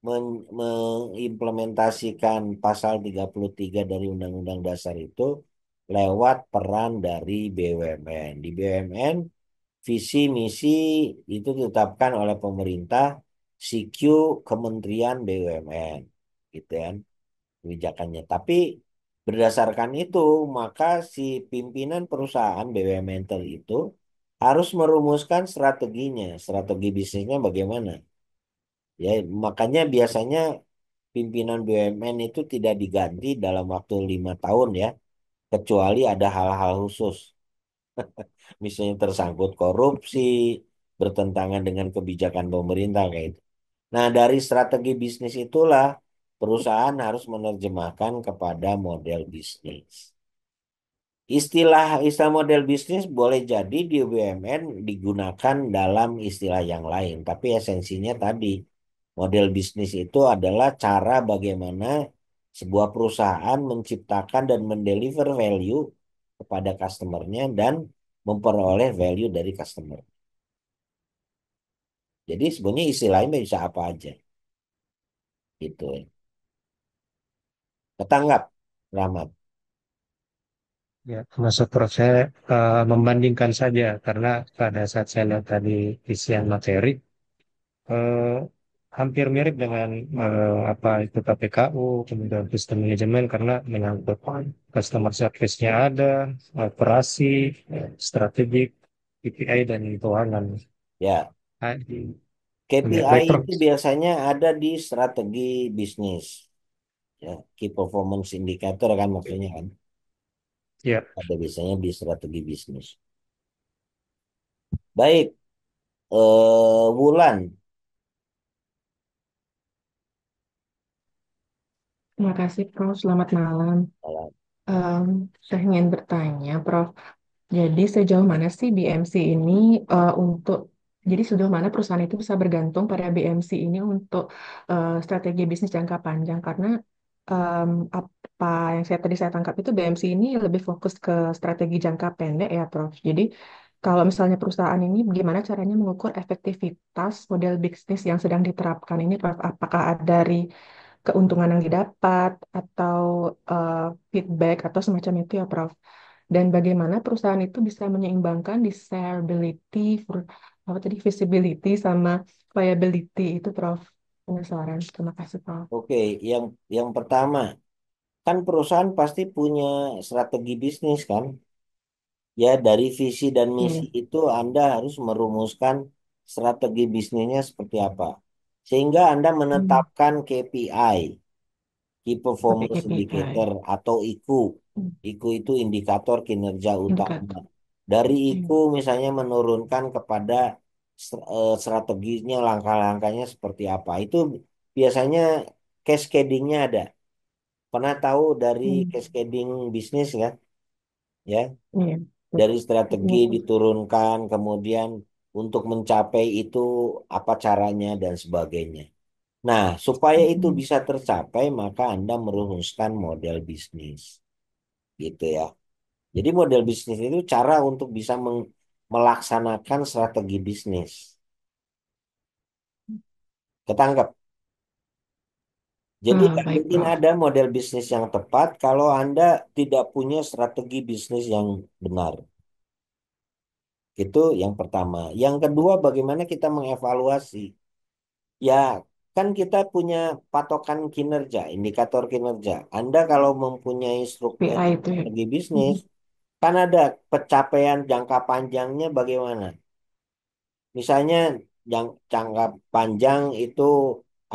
Speaker 1: mengimplementasikan pasal 33 dari Undang-Undang Dasar itu lewat peran dari BUMN. Di BUMN, visi misi itu ditetapkan oleh pemerintah, CQ Kementerian BUMN, gitu kan, kebijakannya. Tapi berdasarkan itu, maka si pimpinan perusahaan BUMN itu harus merumuskan strateginya, strategi bisnisnya bagaimana. Ya, makanya biasanya pimpinan BUMN itu tidak diganti dalam waktu 5 tahun ya, kecuali ada hal-hal khusus, misalnya tersangkut korupsi, bertentangan dengan kebijakan pemerintah kayak itu. Nah, dari strategi bisnis itulah perusahaan harus menerjemahkan kepada model bisnis. Istilah model bisnis boleh jadi di BUMN digunakan dalam istilah yang lain, tapi esensinya tadi model bisnis itu adalah cara bagaimana sebuah perusahaan menciptakan dan mendeliver value kepada customernya dan memperoleh value dari customer. Jadi sebenarnya istilahnya bisa apa aja, gitu ya. Ketanggap, Rahmat.
Speaker 5: Ya, masuk Prof. Saya membandingkan saja karena pada saat saya lihat tadi isian materi, eh, hampir mirip dengan apa itu KPKU, kemudian sistem manajemen karena menyangkut customer service-nya ada, operasi, strategik, KPI dan keuangan.
Speaker 1: Ya,
Speaker 5: Ah, ya,
Speaker 1: KPI
Speaker 5: baik Prof.
Speaker 1: itu biasanya ada di strategi bisnis. Ya, Key Performance Indicator kan maksudnya kan.
Speaker 5: Ya,
Speaker 1: Ada biasanya di strategi bisnis. Baik, Wulan.
Speaker 6: Terima kasih, Prof. Selamat malam. Em, saya ingin bertanya, Prof. Jadi sejauh mana sih BMC ini untuk, jadi sejauh mana perusahaan itu bisa bergantung pada BMC ini untuk strategi bisnis jangka panjang? Karena apa yang saya tangkap itu BMC ini lebih fokus ke strategi jangka pendek ya, Prof. Jadi kalau misalnya perusahaan ini bagaimana caranya mengukur efektivitas model bisnis yang sedang diterapkan ini, Prof? Apakah ada dari keuntungan yang didapat atau eh, feedback atau semacam itu ya, Prof. Dan bagaimana perusahaan itu bisa menyeimbangkan desirability, apa tadi visibility sama viability itu, Prof. Penasaran. Terima kasih, Prof.
Speaker 1: Oke, yang pertama, kan perusahaan pasti punya strategi bisnis kan? Ya, dari visi dan misi
Speaker 6: Iya.
Speaker 1: itu Anda harus merumuskan strategi bisnisnya seperti apa. Sehingga Anda
Speaker 6: Hmm.
Speaker 1: menetapkan KPI, Key
Speaker 6: Oke,
Speaker 1: Performance
Speaker 6: KPI.
Speaker 1: Indicator atau IKU.
Speaker 6: Hmm.
Speaker 1: IKU itu indikator kinerja utama.
Speaker 6: Indikator.
Speaker 1: Dari IKU
Speaker 6: Hmm.
Speaker 1: misalnya menurunkan kepada strateginya, langkah-langkahnya seperti apa. Itu biasanya cascadingnya ada. Pernah tahu dari
Speaker 6: Hmm.
Speaker 1: cascading bisnis kan? Ya,
Speaker 6: Iya.
Speaker 1: dari
Speaker 6: Iya,
Speaker 1: strategi
Speaker 6: Prof.
Speaker 1: diturunkan, kemudian untuk mencapai itu apa caranya dan sebagainya. Nah, supaya itu
Speaker 6: Hmm.
Speaker 1: bisa tercapai, maka Anda merumuskan model bisnis, gitu ya. Jadi model bisnis itu cara untuk bisa melaksanakan strategi bisnis. Ketangkep? Jadi nggak
Speaker 6: Baik,
Speaker 1: mungkin
Speaker 6: Prof.
Speaker 1: ada model bisnis yang tepat kalau Anda tidak punya strategi bisnis yang benar. Itu yang pertama. Yang kedua, bagaimana kita mengevaluasi? Ya, kan kita punya patokan kinerja, indikator kinerja. Anda kalau mempunyai struktur
Speaker 6: PI itu ya.
Speaker 1: strategi bisnis,
Speaker 6: Mhm.
Speaker 1: kan ada pencapaian jangka panjangnya bagaimana. Misalnya jangka panjang itu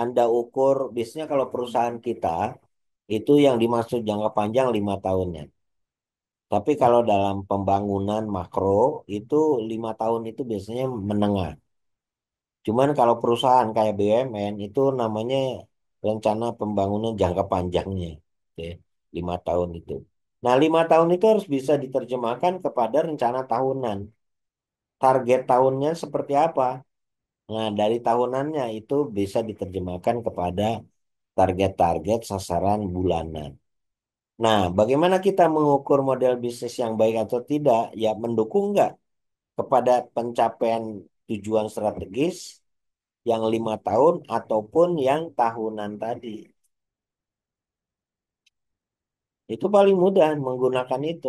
Speaker 1: Anda ukur, biasanya kalau perusahaan kita itu yang dimaksud jangka panjang 5 tahunnya. Tapi kalau dalam pembangunan makro itu 5 tahun itu biasanya menengah. Cuman kalau perusahaan kayak BUMN itu namanya rencana pembangunan jangka panjangnya, oke, 5 tahun itu. Nah, 5 tahun itu harus bisa diterjemahkan kepada rencana tahunan. Target tahunnya seperti apa? Nah, dari tahunannya itu bisa diterjemahkan kepada target-target sasaran bulanan. Nah, bagaimana kita mengukur model bisnis yang baik atau tidak? Ya, mendukung nggak kepada pencapaian tujuan strategis yang 5 tahun ataupun yang tahunan tadi. Itu paling mudah menggunakan itu.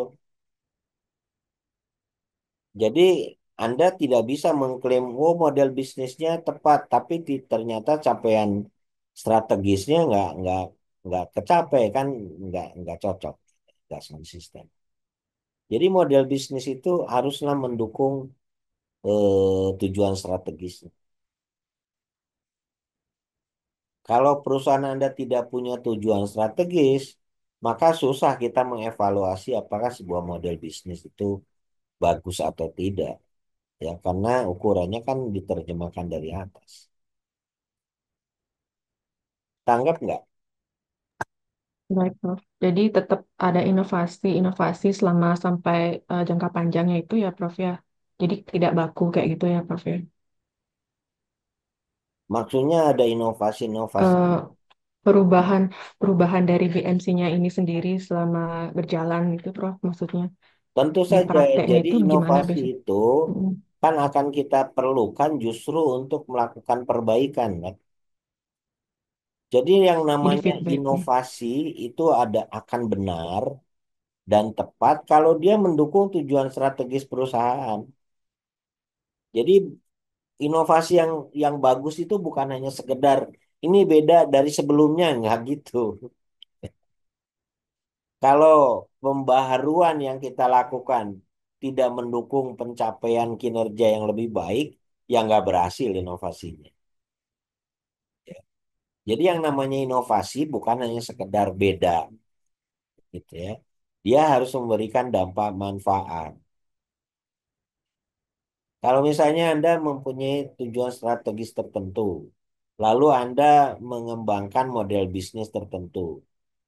Speaker 1: Jadi Anda tidak bisa mengklaim, oh model bisnisnya tepat, tapi ternyata capaian strategisnya nggak kecapai kan, nggak cocok, nggak konsisten. Jadi model bisnis itu haruslah mendukung tujuan strategis. Kalau perusahaan Anda tidak punya tujuan strategis, maka susah kita mengevaluasi apakah sebuah model bisnis itu bagus atau tidak. Ya, karena ukurannya kan diterjemahkan dari atas. Tanggap nggak?
Speaker 6: Baik, Prof. Jadi tetap ada inovasi-inovasi selama sampai jangka panjangnya itu ya, Prof ya. Jadi tidak baku kayak gitu ya, Prof ya.
Speaker 1: Maksudnya ada inovasi-inovasi.
Speaker 6: Eh, perubahan perubahan dari BMC-nya ini sendiri selama berjalan itu, Prof, maksudnya
Speaker 1: Tentu
Speaker 6: di
Speaker 1: saja,
Speaker 6: prakteknya
Speaker 1: jadi
Speaker 6: itu gimana
Speaker 1: inovasi
Speaker 6: biasanya?
Speaker 1: itu
Speaker 6: Mm.
Speaker 1: kan akan kita perlukan justru untuk melakukan perbaikan, kan? Jadi yang
Speaker 6: Jadi
Speaker 1: namanya
Speaker 6: feedback.
Speaker 1: inovasi itu akan benar dan tepat kalau dia mendukung tujuan strategis perusahaan. Jadi inovasi yang bagus itu bukan hanya sekedar ini beda dari sebelumnya, nggak gitu. Kalau pembaharuan yang kita lakukan tidak mendukung pencapaian kinerja yang lebih baik, ya nggak berhasil inovasinya. Jadi yang namanya inovasi bukan hanya sekedar beda, gitu ya. Dia harus memberikan dampak manfaat. Kalau misalnya Anda mempunyai tujuan strategis tertentu, lalu Anda mengembangkan model bisnis tertentu.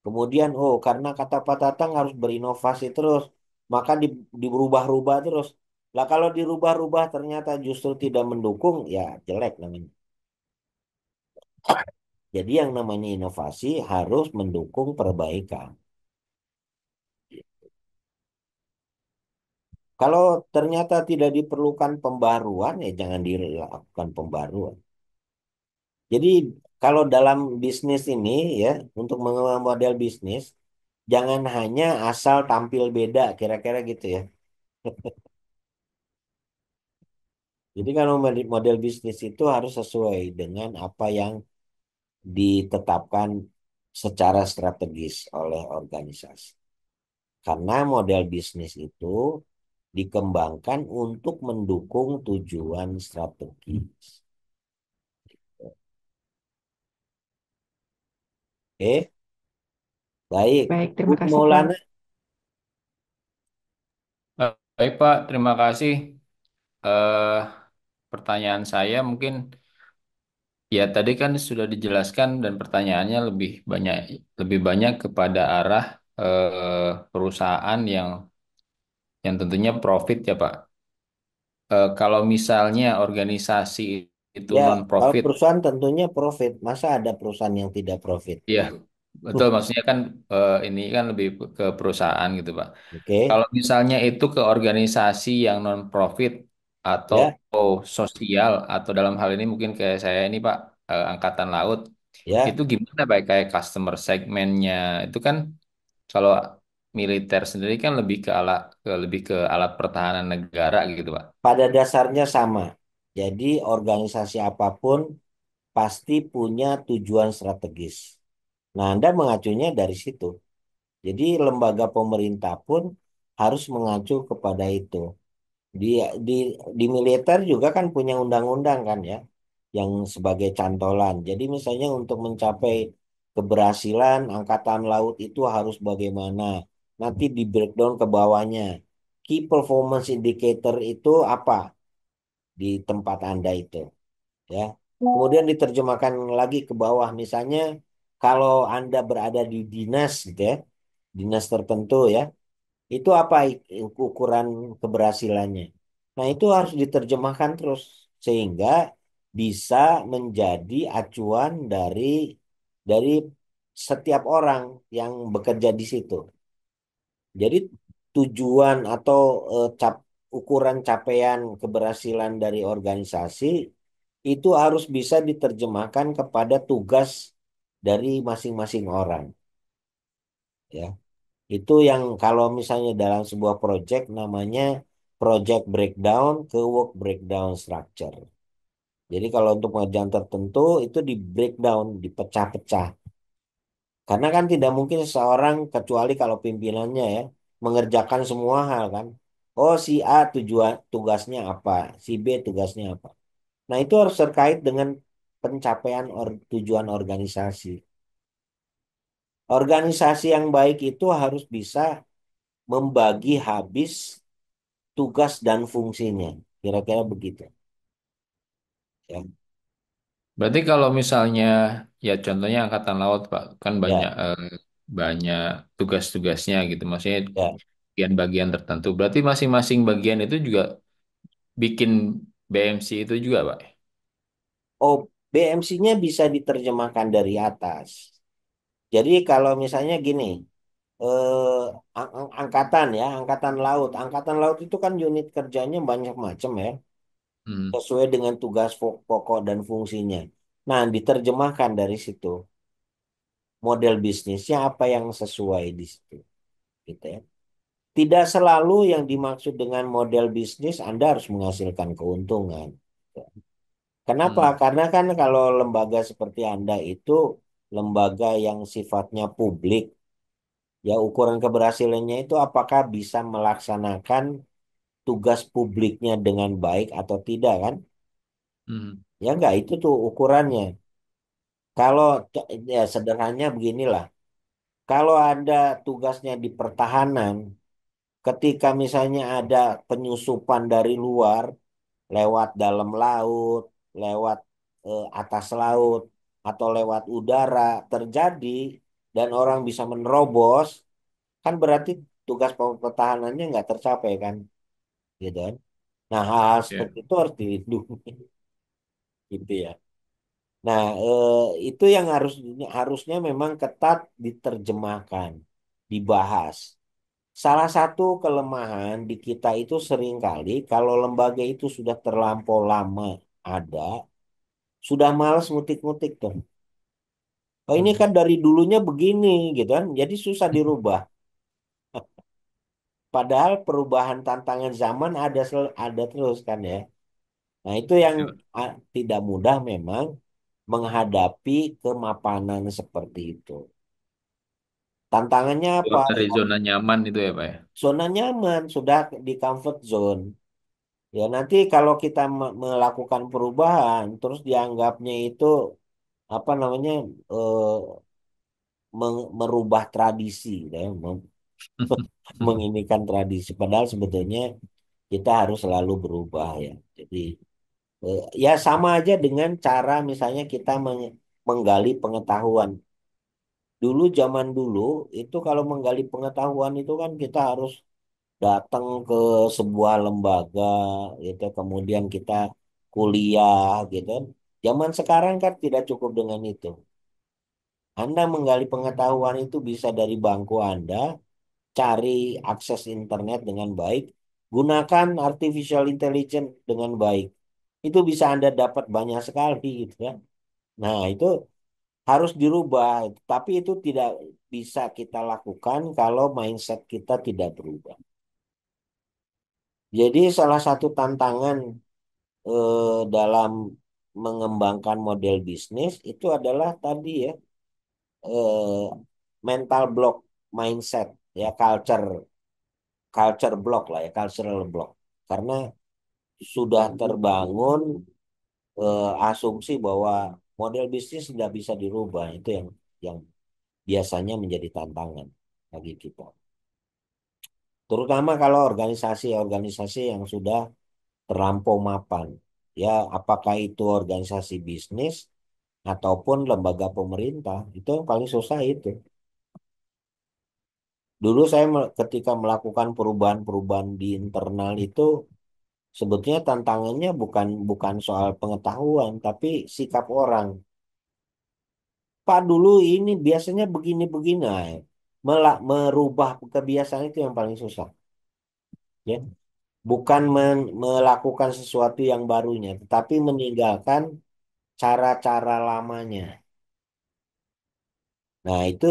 Speaker 1: Kemudian, oh karena kata Pak Tatang harus berinovasi terus, maka dirubah-rubah terus. Lah kalau dirubah-rubah ternyata justru tidak mendukung, ya jelek namanya. Jadi yang namanya inovasi harus mendukung perbaikan. Kalau ternyata tidak diperlukan pembaruan, ya jangan dilakukan pembaruan. Jadi kalau dalam bisnis ini ya, untuk mengembangkan model bisnis, jangan hanya asal tampil beda, kira-kira gitu ya. Jadi kalau model bisnis itu harus sesuai dengan apa yang ditetapkan secara strategis oleh organisasi. Karena model bisnis itu dikembangkan untuk mendukung tujuan strategis. Oke, baik.
Speaker 6: Baik,
Speaker 1: Bu
Speaker 6: terima kasih, Prof.
Speaker 1: Maulana,
Speaker 7: Baik, Pak. Terima kasih. eh Pertanyaan saya mungkin ya tadi kan sudah dijelaskan dan pertanyaannya lebih banyak kepada arah perusahaan yang tentunya profit ya, Pak. Kalau misalnya organisasi itu
Speaker 1: ya
Speaker 7: non
Speaker 1: kalau
Speaker 7: profit.
Speaker 1: perusahaan tentunya profit. Masa ada perusahaan yang tidak profit?
Speaker 7: Iya, betul. Maksudnya kan ini kan lebih ke perusahaan gitu, Pak.
Speaker 1: Oke,
Speaker 7: Kalau misalnya itu ke organisasi yang non-profit atau
Speaker 1: ya,
Speaker 7: sosial, atau dalam hal ini mungkin kayak saya ini, Pak, Angkatan Laut,
Speaker 1: ya.
Speaker 7: itu gimana, Pak? Kayak customer segmennya itu kan kalau militer sendiri kan lebih ke alat pertahanan negara gitu, Pak.
Speaker 1: Pada dasarnya sama. Jadi organisasi apapun pasti punya tujuan strategis. Nah, Anda mengacunya dari situ. Jadi lembaga pemerintah pun harus mengacu kepada itu. Di di di militer juga kan punya undang-undang kan ya, yang sebagai cantolan. Jadi misalnya untuk mencapai keberhasilan angkatan laut itu harus bagaimana. Nanti di breakdown ke bawahnya. Key performance indicator itu apa di tempat Anda itu, ya. Kemudian diterjemahkan lagi ke bawah, misalnya kalau Anda berada di dinas gitu ya, dinas tertentu ya, itu apa ukuran keberhasilannya. Nah, itu harus diterjemahkan terus sehingga bisa menjadi acuan dari setiap orang yang bekerja di situ. Jadi tujuan atau ukuran capaian keberhasilan dari organisasi itu harus bisa diterjemahkan kepada tugas dari masing-masing orang, ya. Itu yang kalau misalnya dalam sebuah project namanya project breakdown ke work breakdown structure. Jadi kalau untuk pengerjaan tertentu itu di breakdown, dipecah-pecah. Karena kan tidak mungkin seseorang kecuali kalau pimpinannya ya mengerjakan semua hal kan. Oh, si A tugasnya apa, si B tugasnya apa. Nah, itu harus terkait dengan pencapaian tujuan organisasi. Organisasi yang baik itu harus bisa membagi habis tugas dan fungsinya. Kira-kira begitu. Ya,
Speaker 7: Berarti kalau misalnya ya contohnya Angkatan Laut Pak kan banyak
Speaker 1: ya,
Speaker 7: banyak tugas-tugasnya gitu. Maksudnya
Speaker 1: ya.
Speaker 7: bagian-bagian tertentu. Berarti masing-masing bagian itu juga bikin BMC itu juga Pak.
Speaker 1: Oh, BMC-nya bisa diterjemahkan dari atas. Jadi kalau misalnya gini, angkatan ya, angkatan laut. Angkatan laut itu kan unit kerjanya banyak macam ya,
Speaker 7: Hmm.
Speaker 1: sesuai dengan tugas pokok dan fungsinya. Nah, diterjemahkan dari situ. Model bisnisnya apa yang sesuai di situ, gitu ya. Tidak selalu yang dimaksud dengan model bisnis Anda harus menghasilkan keuntungan. Kenapa?
Speaker 7: Hmm.
Speaker 1: Karena kan kalau lembaga seperti Anda itu lembaga yang sifatnya publik, ya ukuran keberhasilannya itu apakah bisa melaksanakan tugas publiknya dengan baik atau tidak kan?
Speaker 7: Hmm.
Speaker 1: Ya enggak, itu tuh ukurannya. Kalau ya sederhananya beginilah. Kalau ada tugasnya di pertahanan, ketika misalnya ada penyusupan dari luar, lewat dalam laut, lewat atas laut, atau lewat udara terjadi, dan orang bisa menerobos, kan berarti tugas pertahanannya nggak tercapai kan, gitu kan? Nah, hal-hal
Speaker 7: Ya.
Speaker 1: seperti itu harus dilindungi, gitu ya. Nah, itu yang harusnya memang ketat diterjemahkan, dibahas. Salah satu kelemahan di kita itu seringkali kalau lembaga itu sudah terlampau lama ada, sudah malas ngutik-ngutik tuh. Oh, ini
Speaker 7: Hmm.
Speaker 1: kan dari dulunya begini gitu kan, jadi susah dirubah. Padahal perubahan tantangan zaman ada terus kan ya. Nah, itu yang
Speaker 7: Ya, Pak.
Speaker 1: tidak mudah memang menghadapi kemapanan seperti itu. Tantangannya apa?
Speaker 7: Keluar dari zona nyaman itu ya Pak ya.
Speaker 1: Zona nyaman, sudah di comfort zone. Ya, nanti kalau kita melakukan perubahan, terus dianggapnya itu apa namanya eh, merubah tradisi, ya, menginikan tradisi. Padahal sebetulnya kita harus selalu berubah ya. Jadi ya sama aja dengan cara misalnya kita menggali pengetahuan. Dulu zaman dulu itu kalau menggali pengetahuan itu kan kita harus datang ke sebuah lembaga gitu, kemudian kita kuliah gitu. Zaman sekarang kan tidak cukup dengan itu. Anda menggali pengetahuan itu bisa dari bangku Anda, cari akses internet dengan baik, gunakan artificial intelligence dengan baik. Itu bisa Anda dapat banyak sekali gitu ya. Nah, itu harus dirubah, tapi itu tidak bisa kita lakukan kalau mindset kita tidak berubah. Jadi salah satu tantangan dalam mengembangkan model bisnis itu adalah tadi ya, eh, mental block mindset, ya culture culture block lah ya, cultural block. Karena sudah terbangun asumsi bahwa model bisnis tidak bisa dirubah. Itu yang biasanya menjadi tantangan bagi kita. Terutama kalau organisasi-organisasi yang sudah terlampau mapan. Ya, apakah itu organisasi bisnis ataupun lembaga pemerintah, itu yang paling susah itu. Dulu saya ketika melakukan perubahan-perubahan di internal itu sebetulnya tantangannya bukan bukan soal pengetahuan, tapi sikap orang. Pak dulu ini biasanya begini-begini. Nah, merubah kebiasaan itu yang paling susah. Ya. Bukan melakukan sesuatu yang barunya, tetapi meninggalkan cara-cara lamanya. Nah, itu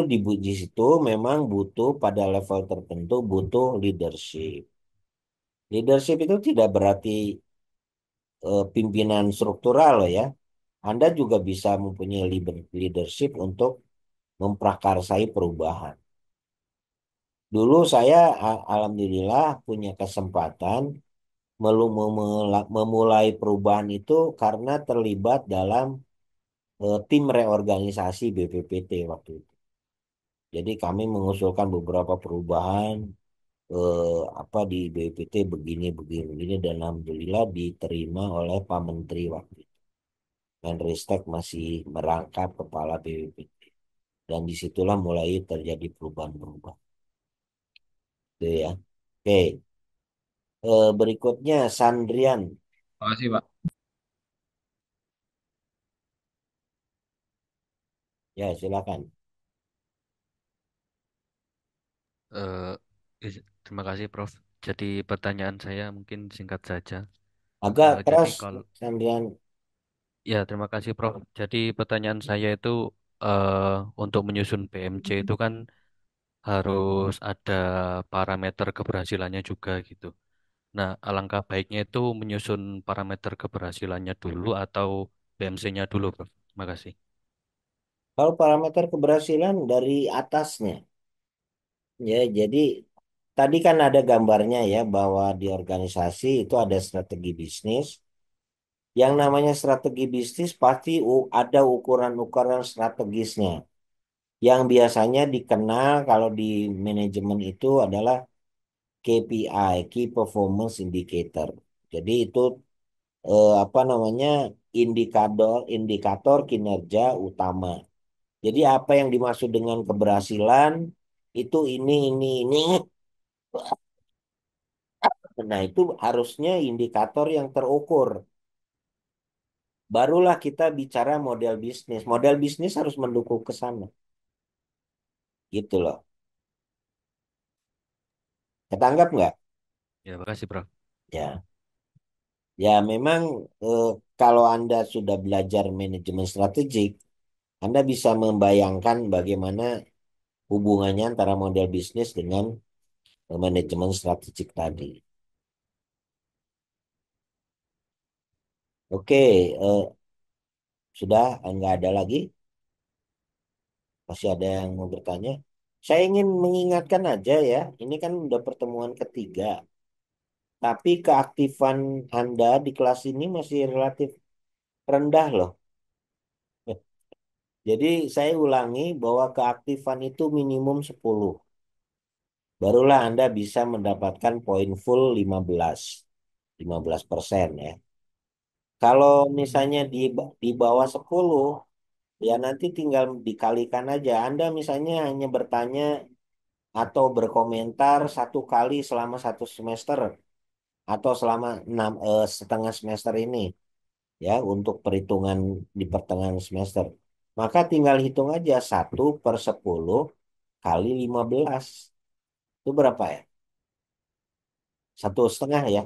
Speaker 1: di situ memang butuh pada level tertentu butuh leadership. Leadership itu tidak berarti pimpinan struktural loh ya. Anda juga bisa mempunyai leadership untuk memprakarsai perubahan. Dulu saya alhamdulillah punya kesempatan memulai perubahan itu karena terlibat dalam tim reorganisasi BPPT waktu itu. Jadi kami mengusulkan beberapa perubahan apa di BPPT begini begini begini dan alhamdulillah diterima oleh Pak Menteri waktu itu. Menristek masih merangkap kepala BPPT dan disitulah mulai terjadi perubahan-perubahan. Itu ya. Oke, berikutnya Sandrian.
Speaker 7: Makasih, Pak.
Speaker 1: Ya, silakan.
Speaker 4: Eh, Terima kasih, Prof. Jadi pertanyaan saya mungkin singkat saja.
Speaker 1: Agak
Speaker 4: Jadi
Speaker 1: keras,
Speaker 4: kalau
Speaker 1: Sandrian.
Speaker 4: ya terima kasih, Prof. Jadi pertanyaan saya itu eh, untuk menyusun PMC itu kan harus ada parameter keberhasilannya juga gitu. Nah, alangkah baiknya itu menyusun parameter keberhasilannya dulu atau PMC-nya dulu, Prof. Terima kasih.
Speaker 1: Kalau parameter keberhasilan dari atasnya, ya, jadi tadi kan ada gambarnya ya bahwa di organisasi itu ada strategi bisnis. Yang namanya strategi bisnis pasti ada ukuran-ukuran strategisnya. Yang biasanya dikenal kalau di manajemen itu adalah KPI, Key Performance Indicator. Jadi itu apa namanya indikator indikator kinerja utama. Jadi apa yang dimaksud dengan keberhasilan itu ini. Nah, itu harusnya indikator yang terukur. Barulah kita bicara model bisnis. Model bisnis harus mendukung ke sana. Gitu loh. Ketanggap nggak?
Speaker 4: Ya, makasih, Prof.
Speaker 1: Ya. Ya, memang eh, kalau Anda sudah belajar manajemen strategik, Anda bisa membayangkan bagaimana hubungannya antara model bisnis dengan manajemen strategik tadi. Oke, sudah nggak ada lagi. Masih ada yang mau bertanya? Saya ingin mengingatkan aja ya, ini kan udah pertemuan ketiga, tapi keaktifan Anda di kelas ini masih relatif rendah loh. Jadi saya ulangi bahwa keaktifan itu minimum 10. Barulah Anda bisa mendapatkan poin full 15% ya. Kalau misalnya di bawah 10, ya nanti tinggal dikalikan aja. Anda misalnya hanya bertanya atau berkomentar satu kali selama satu semester atau selama setengah semester ini ya untuk perhitungan di pertengahan semester. Maka tinggal hitung aja 1/10 kali 15. Itu berapa ya? 1,5 ya,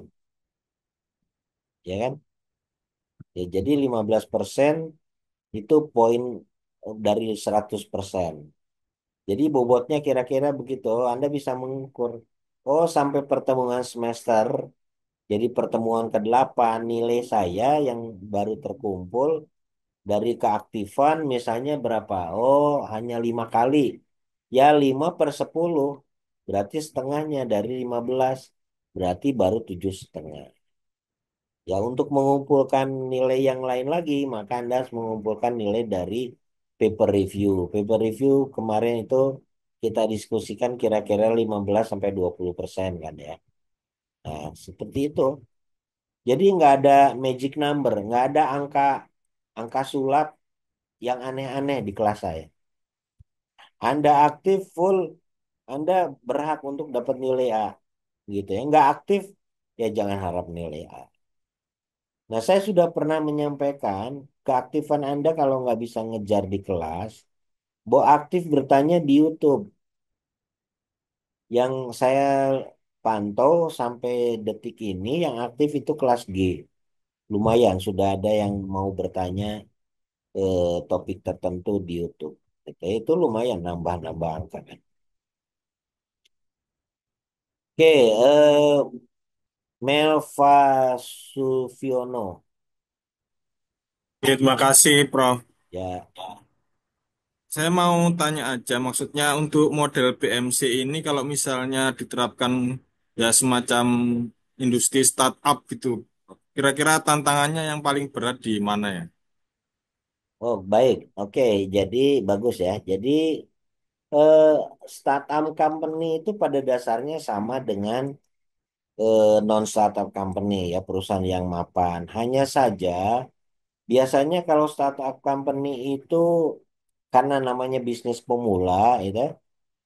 Speaker 1: ya kan? Ya, jadi 15% itu poin dari 100%. Jadi bobotnya kira-kira begitu. Anda bisa mengukur. Oh, sampai pertemuan semester Jadi pertemuan ke-8 nilai saya yang baru terkumpul dari keaktifan misalnya berapa? Oh, hanya 5 kali. Ya 5/10. Berarti setengahnya dari 15. Berarti baru 7,5. Ya untuk mengumpulkan nilai yang lain lagi, maka Anda harus mengumpulkan nilai dari paper review. Paper review kemarin itu kita diskusikan kira-kira 15-20% kan ya. Nah, seperti itu. Jadi nggak ada magic number, nggak ada angka angka sulap yang aneh-aneh di kelas saya. Anda aktif full, Anda berhak untuk dapat nilai A, gitu ya. Nggak aktif, ya jangan harap nilai A. Nah, saya sudah pernah menyampaikan keaktifan Anda kalau nggak bisa ngejar di kelas, bahwa aktif bertanya di YouTube. Yang saya pantau sampai detik ini yang aktif itu kelas G. Lumayan, sudah ada yang mau bertanya topik tertentu di YouTube. Itu lumayan nambah-nambah angka kan. Oke, Melva Sufiono.
Speaker 8: Oke, terima kasih, Prof.
Speaker 1: Ya,
Speaker 8: Saya mau tanya aja, maksudnya untuk model BMC ini kalau misalnya diterapkan ya semacam industri startup gitu, kira-kira tantangannya yang paling berat di mana ya?
Speaker 1: oh baik. Oke, jadi bagus ya. Jadi eh, startup company itu pada dasarnya sama dengan non startup company ya, perusahaan yang mapan. Hanya saja biasanya kalau startup company itu karena namanya bisnis pemula, itu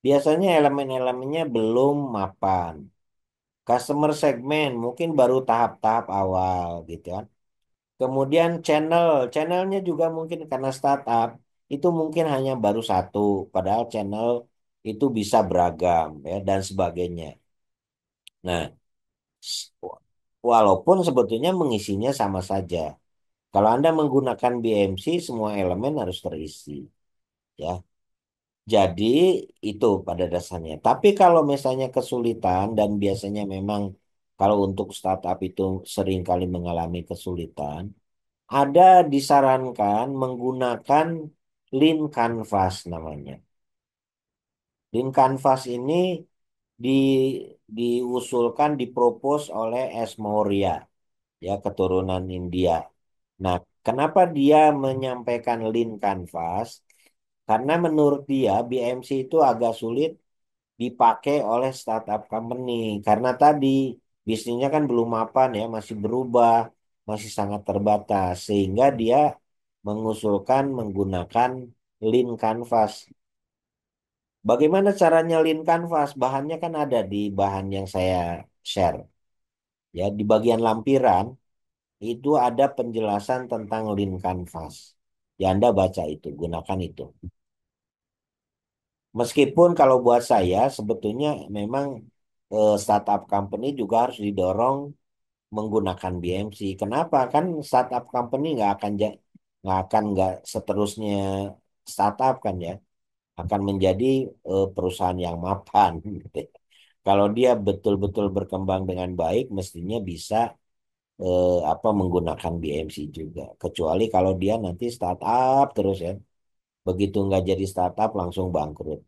Speaker 1: biasanya elemen-elemennya belum mapan. Customer segmen mungkin baru tahap-tahap awal gitu kan. Kemudian channelnya juga mungkin karena startup itu mungkin hanya baru satu, padahal channel itu bisa beragam ya dan sebagainya. Nah, s- walaupun sebetulnya mengisinya sama saja. Kalau Anda menggunakan BMC, semua elemen harus terisi, ya. Jadi itu pada dasarnya. Tapi kalau misalnya kesulitan dan biasanya memang kalau untuk startup itu sering kali mengalami kesulitan, ada disarankan menggunakan Lean Canvas namanya. Lean Canvas ini di, diusulkan, dipropos oleh S. Maurya, ya keturunan India. Nah, kenapa dia menyampaikan Lean Canvas? Karena menurut dia BMC itu agak sulit dipakai oleh startup company karena tadi bisnisnya kan belum mapan ya, masih berubah, masih sangat terbatas sehingga dia mengusulkan menggunakan Lean Canvas. Bagaimana caranya Lean Canvas? Bahannya kan ada di bahan yang saya share. Ya, di bagian lampiran itu ada penjelasan tentang Lean Canvas. Ya, Anda baca itu, gunakan itu. Meskipun kalau buat saya sebetulnya memang startup company juga harus didorong menggunakan BMC. Kenapa? Kan startup company nggak seterusnya startup kan ya, akan menjadi perusahaan yang mapan. Gitu ya. Kalau dia betul-betul berkembang dengan baik, mestinya bisa apa menggunakan BMC juga. Kecuali kalau dia nanti startup terus ya, begitu nggak jadi startup langsung bangkrut.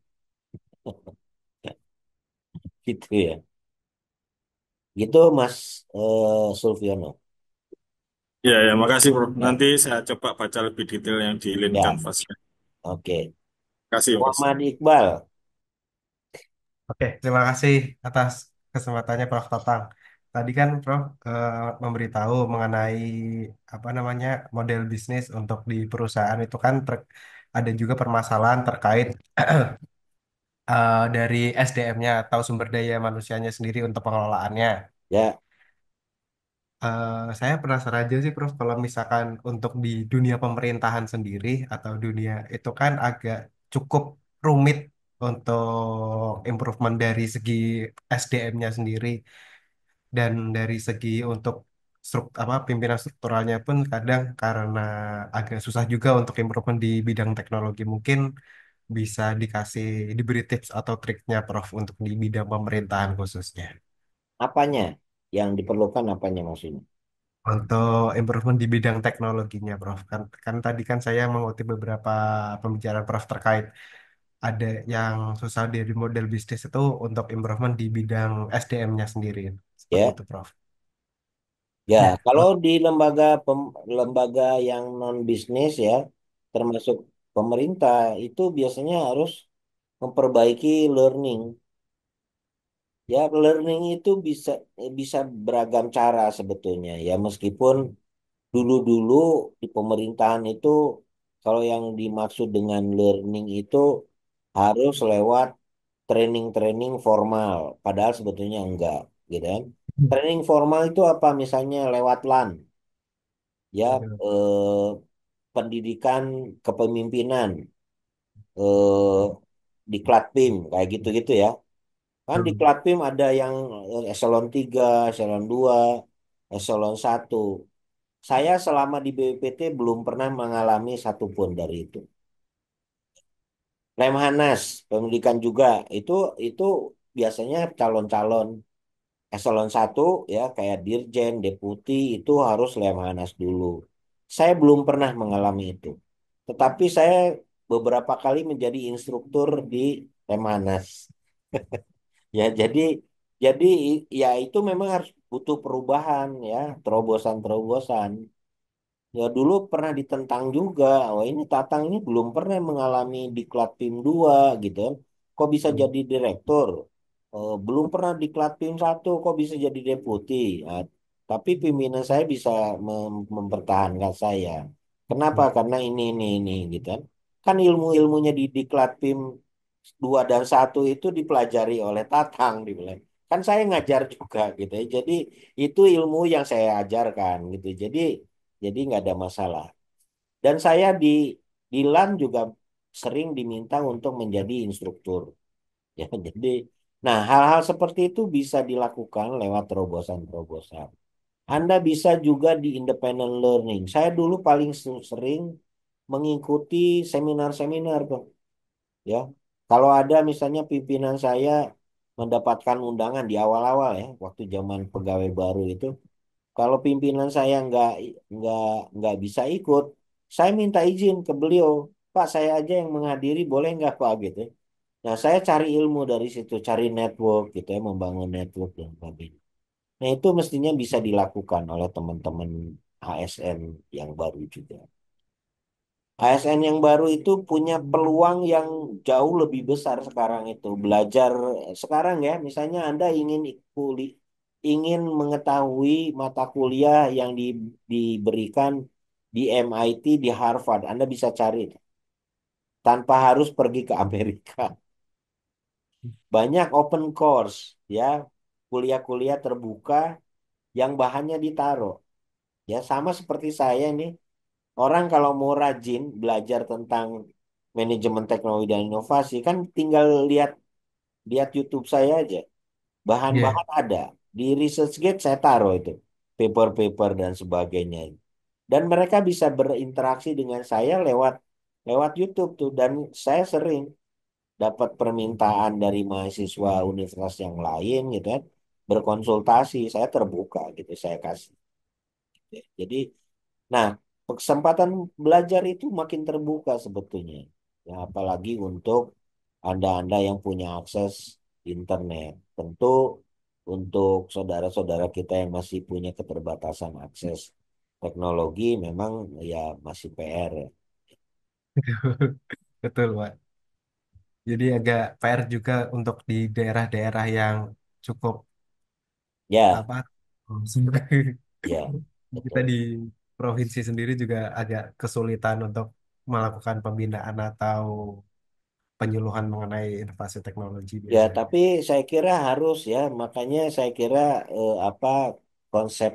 Speaker 1: Gitu ya. Gitu Mas Sulfiono.
Speaker 8: Ya, ya, makasih, Prof.
Speaker 1: Ya,
Speaker 8: Nanti saya coba baca lebih detail yang di Lean
Speaker 1: ya,
Speaker 8: Canvas.
Speaker 1: oke.
Speaker 8: Kasih, Mas.
Speaker 1: Muhammad Iqbal,
Speaker 9: Oke, terima kasih atas kesempatannya Prof. Tatang. Tadi kan Prof memberitahu mengenai apa namanya model bisnis untuk di perusahaan itu kan ada juga permasalahan terkait dari SDM-nya atau sumber daya manusianya sendiri untuk pengelolaannya.
Speaker 1: ya,
Speaker 9: Saya penasaran aja sih Prof, kalau misalkan untuk di dunia pemerintahan sendiri atau dunia itu kan agak cukup rumit untuk improvement dari segi SDM-nya sendiri dan dari segi untuk apa pimpinan strukturalnya pun kadang karena agak susah juga untuk improvement di bidang teknologi. Mungkin bisa diberi tips atau triknya Prof untuk di bidang pemerintahan khususnya.
Speaker 1: apanya? Yang diperlukan apanya maksudnya?
Speaker 9: Untuk improvement di bidang teknologinya, Prof. Kan tadi kan saya mengutip beberapa pembicaraan Prof terkait ada yang susah dari model bisnis itu untuk improvement di bidang SDM-nya sendiri. Seperti
Speaker 1: Ya,
Speaker 9: itu, Prof.
Speaker 1: ya.
Speaker 9: Nah,
Speaker 1: Kalau di lembaga yang non bisnis ya, termasuk pemerintah itu biasanya harus memperbaiki learning. Ya, learning itu bisa bisa beragam cara sebetulnya ya, meskipun dulu-dulu di pemerintahan itu kalau yang dimaksud dengan learning itu harus lewat training-training formal, padahal sebetulnya enggak, gitu kan? Training formal itu apa? Misalnya lewat LAN, ya,
Speaker 9: Waduh.
Speaker 1: eh, pendidikan kepemimpinan, eh, di Klatpim kayak gitu-gitu ya. Kan di
Speaker 9: Hmm.
Speaker 1: Klatpim ada yang eselon 3, eselon 2, eselon 1. Saya selama di BPPT belum pernah mengalami satupun dari itu. Lemhanas, pendidikan juga itu biasanya calon-calon eselon 1 ya kayak dirjen, deputi itu harus Lemhanas dulu. Saya belum pernah mengalami itu. Tetapi saya beberapa kali menjadi instruktur di Lemhanas. Ya, jadi ya itu memang harus butuh perubahan ya, terobosan-terobosan. Ya dulu pernah ditentang juga. Wah ini Tatang ini belum pernah mengalami diklat PIM 2 gitu kan. Kok bisa jadi direktur? Belum pernah diklat PIM 1 kok bisa jadi deputi? Nah, tapi pimpinan saya bisa mempertahankan saya. Kenapa? Karena ini gitu kan. Kan ilmu-ilmunya di diklat PIM 2 dan 1 itu dipelajari oleh Tatang dibilang. Kan saya ngajar juga gitu ya. Jadi itu ilmu yang saya ajarkan gitu. Jadi nggak ada masalah. Dan saya di LAN juga sering diminta untuk menjadi instruktur. Ya, jadi, nah hal-hal seperti itu bisa dilakukan lewat terobosan-terobosan. Anda bisa juga di independent learning. Saya dulu paling sering mengikuti seminar-seminar tuh. Ya, kalau ada misalnya pimpinan saya mendapatkan undangan di awal-awal ya, waktu zaman pegawai baru itu. Kalau pimpinan saya nggak nggak bisa ikut, saya minta izin ke beliau, Pak saya aja yang menghadiri, boleh nggak Pak gitu. Nah saya cari ilmu dari situ, cari network gitu ya, membangun network dan sebagainya. Nah itu mestinya bisa dilakukan oleh teman-teman ASN yang baru juga. ASN yang baru itu punya peluang yang jauh lebih besar sekarang itu. Belajar sekarang ya, misalnya Anda ingin mengetahui mata kuliah yang diberikan di MIT, di Harvard, Anda bisa cari tanpa harus pergi ke Amerika. Banyak open course ya, kuliah-kuliah terbuka yang bahannya ditaruh. Ya sama seperti saya nih. Orang kalau mau rajin belajar tentang manajemen teknologi dan inovasi kan tinggal lihat lihat YouTube saya aja.
Speaker 9: Iya.
Speaker 1: Bahan-bahan ada. Di ResearchGate saya taruh itu paper-paper dan sebagainya. Dan mereka bisa berinteraksi dengan saya lewat lewat YouTube tuh dan saya sering dapat permintaan dari mahasiswa universitas yang lain gitu kan berkonsultasi, saya terbuka gitu, saya kasih. Jadi nah, kesempatan belajar itu makin terbuka sebetulnya. Ya, apalagi untuk Anda-Anda yang punya akses internet. Tentu untuk saudara-saudara kita yang masih punya keterbatasan akses teknologi memang ya masih PR ya.
Speaker 9: Betul, Pak. Jadi agak PR juga untuk di daerah-daerah yang cukup
Speaker 1: Ya,
Speaker 9: apa?
Speaker 1: ya,
Speaker 9: Kita
Speaker 1: betul.
Speaker 9: di provinsi sendiri juga agak kesulitan untuk melakukan pembinaan atau penyuluhan mengenai inovasi teknologi
Speaker 1: Ya,
Speaker 9: biasanya.
Speaker 1: tapi saya kira harus ya, makanya saya kira apa konsep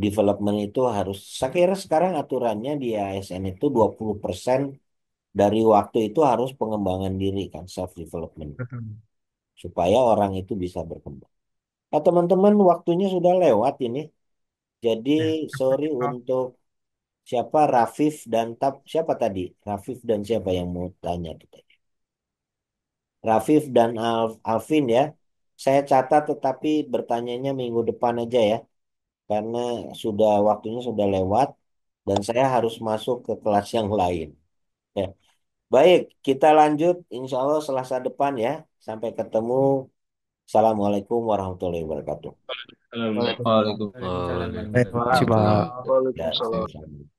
Speaker 1: development itu harus, saya kira sekarang aturannya di ASN itu 20% dari waktu itu harus pengembangan diri kan, self development,
Speaker 9: Betul.
Speaker 1: supaya orang itu bisa berkembang. Nah, teman-teman, waktunya sudah lewat ini. Jadi,
Speaker 9: Ya,
Speaker 1: sorry untuk siapa Rafif dan siapa tadi? Rafif dan siapa yang mau tanya tuh tadi? Rafif dan Alvin ya. saya catat tetapi bertanyanya minggu depan aja ya, karena sudah waktunya sudah lewat dan saya harus masuk ke kelas yang lain. Ya. Baik, kita lanjut insya Allah Selasa depan ya. Sampai ketemu. Assalamualaikum warahmatullahi wabarakatuh.
Speaker 9: Waalaikumsalam.
Speaker 7: Waalaikumsalam.
Speaker 4: Waalaikumsalam.
Speaker 9: Terima kasih,
Speaker 4: Waalaikumsalam.
Speaker 9: Pak.
Speaker 1: Ya, sama-sama.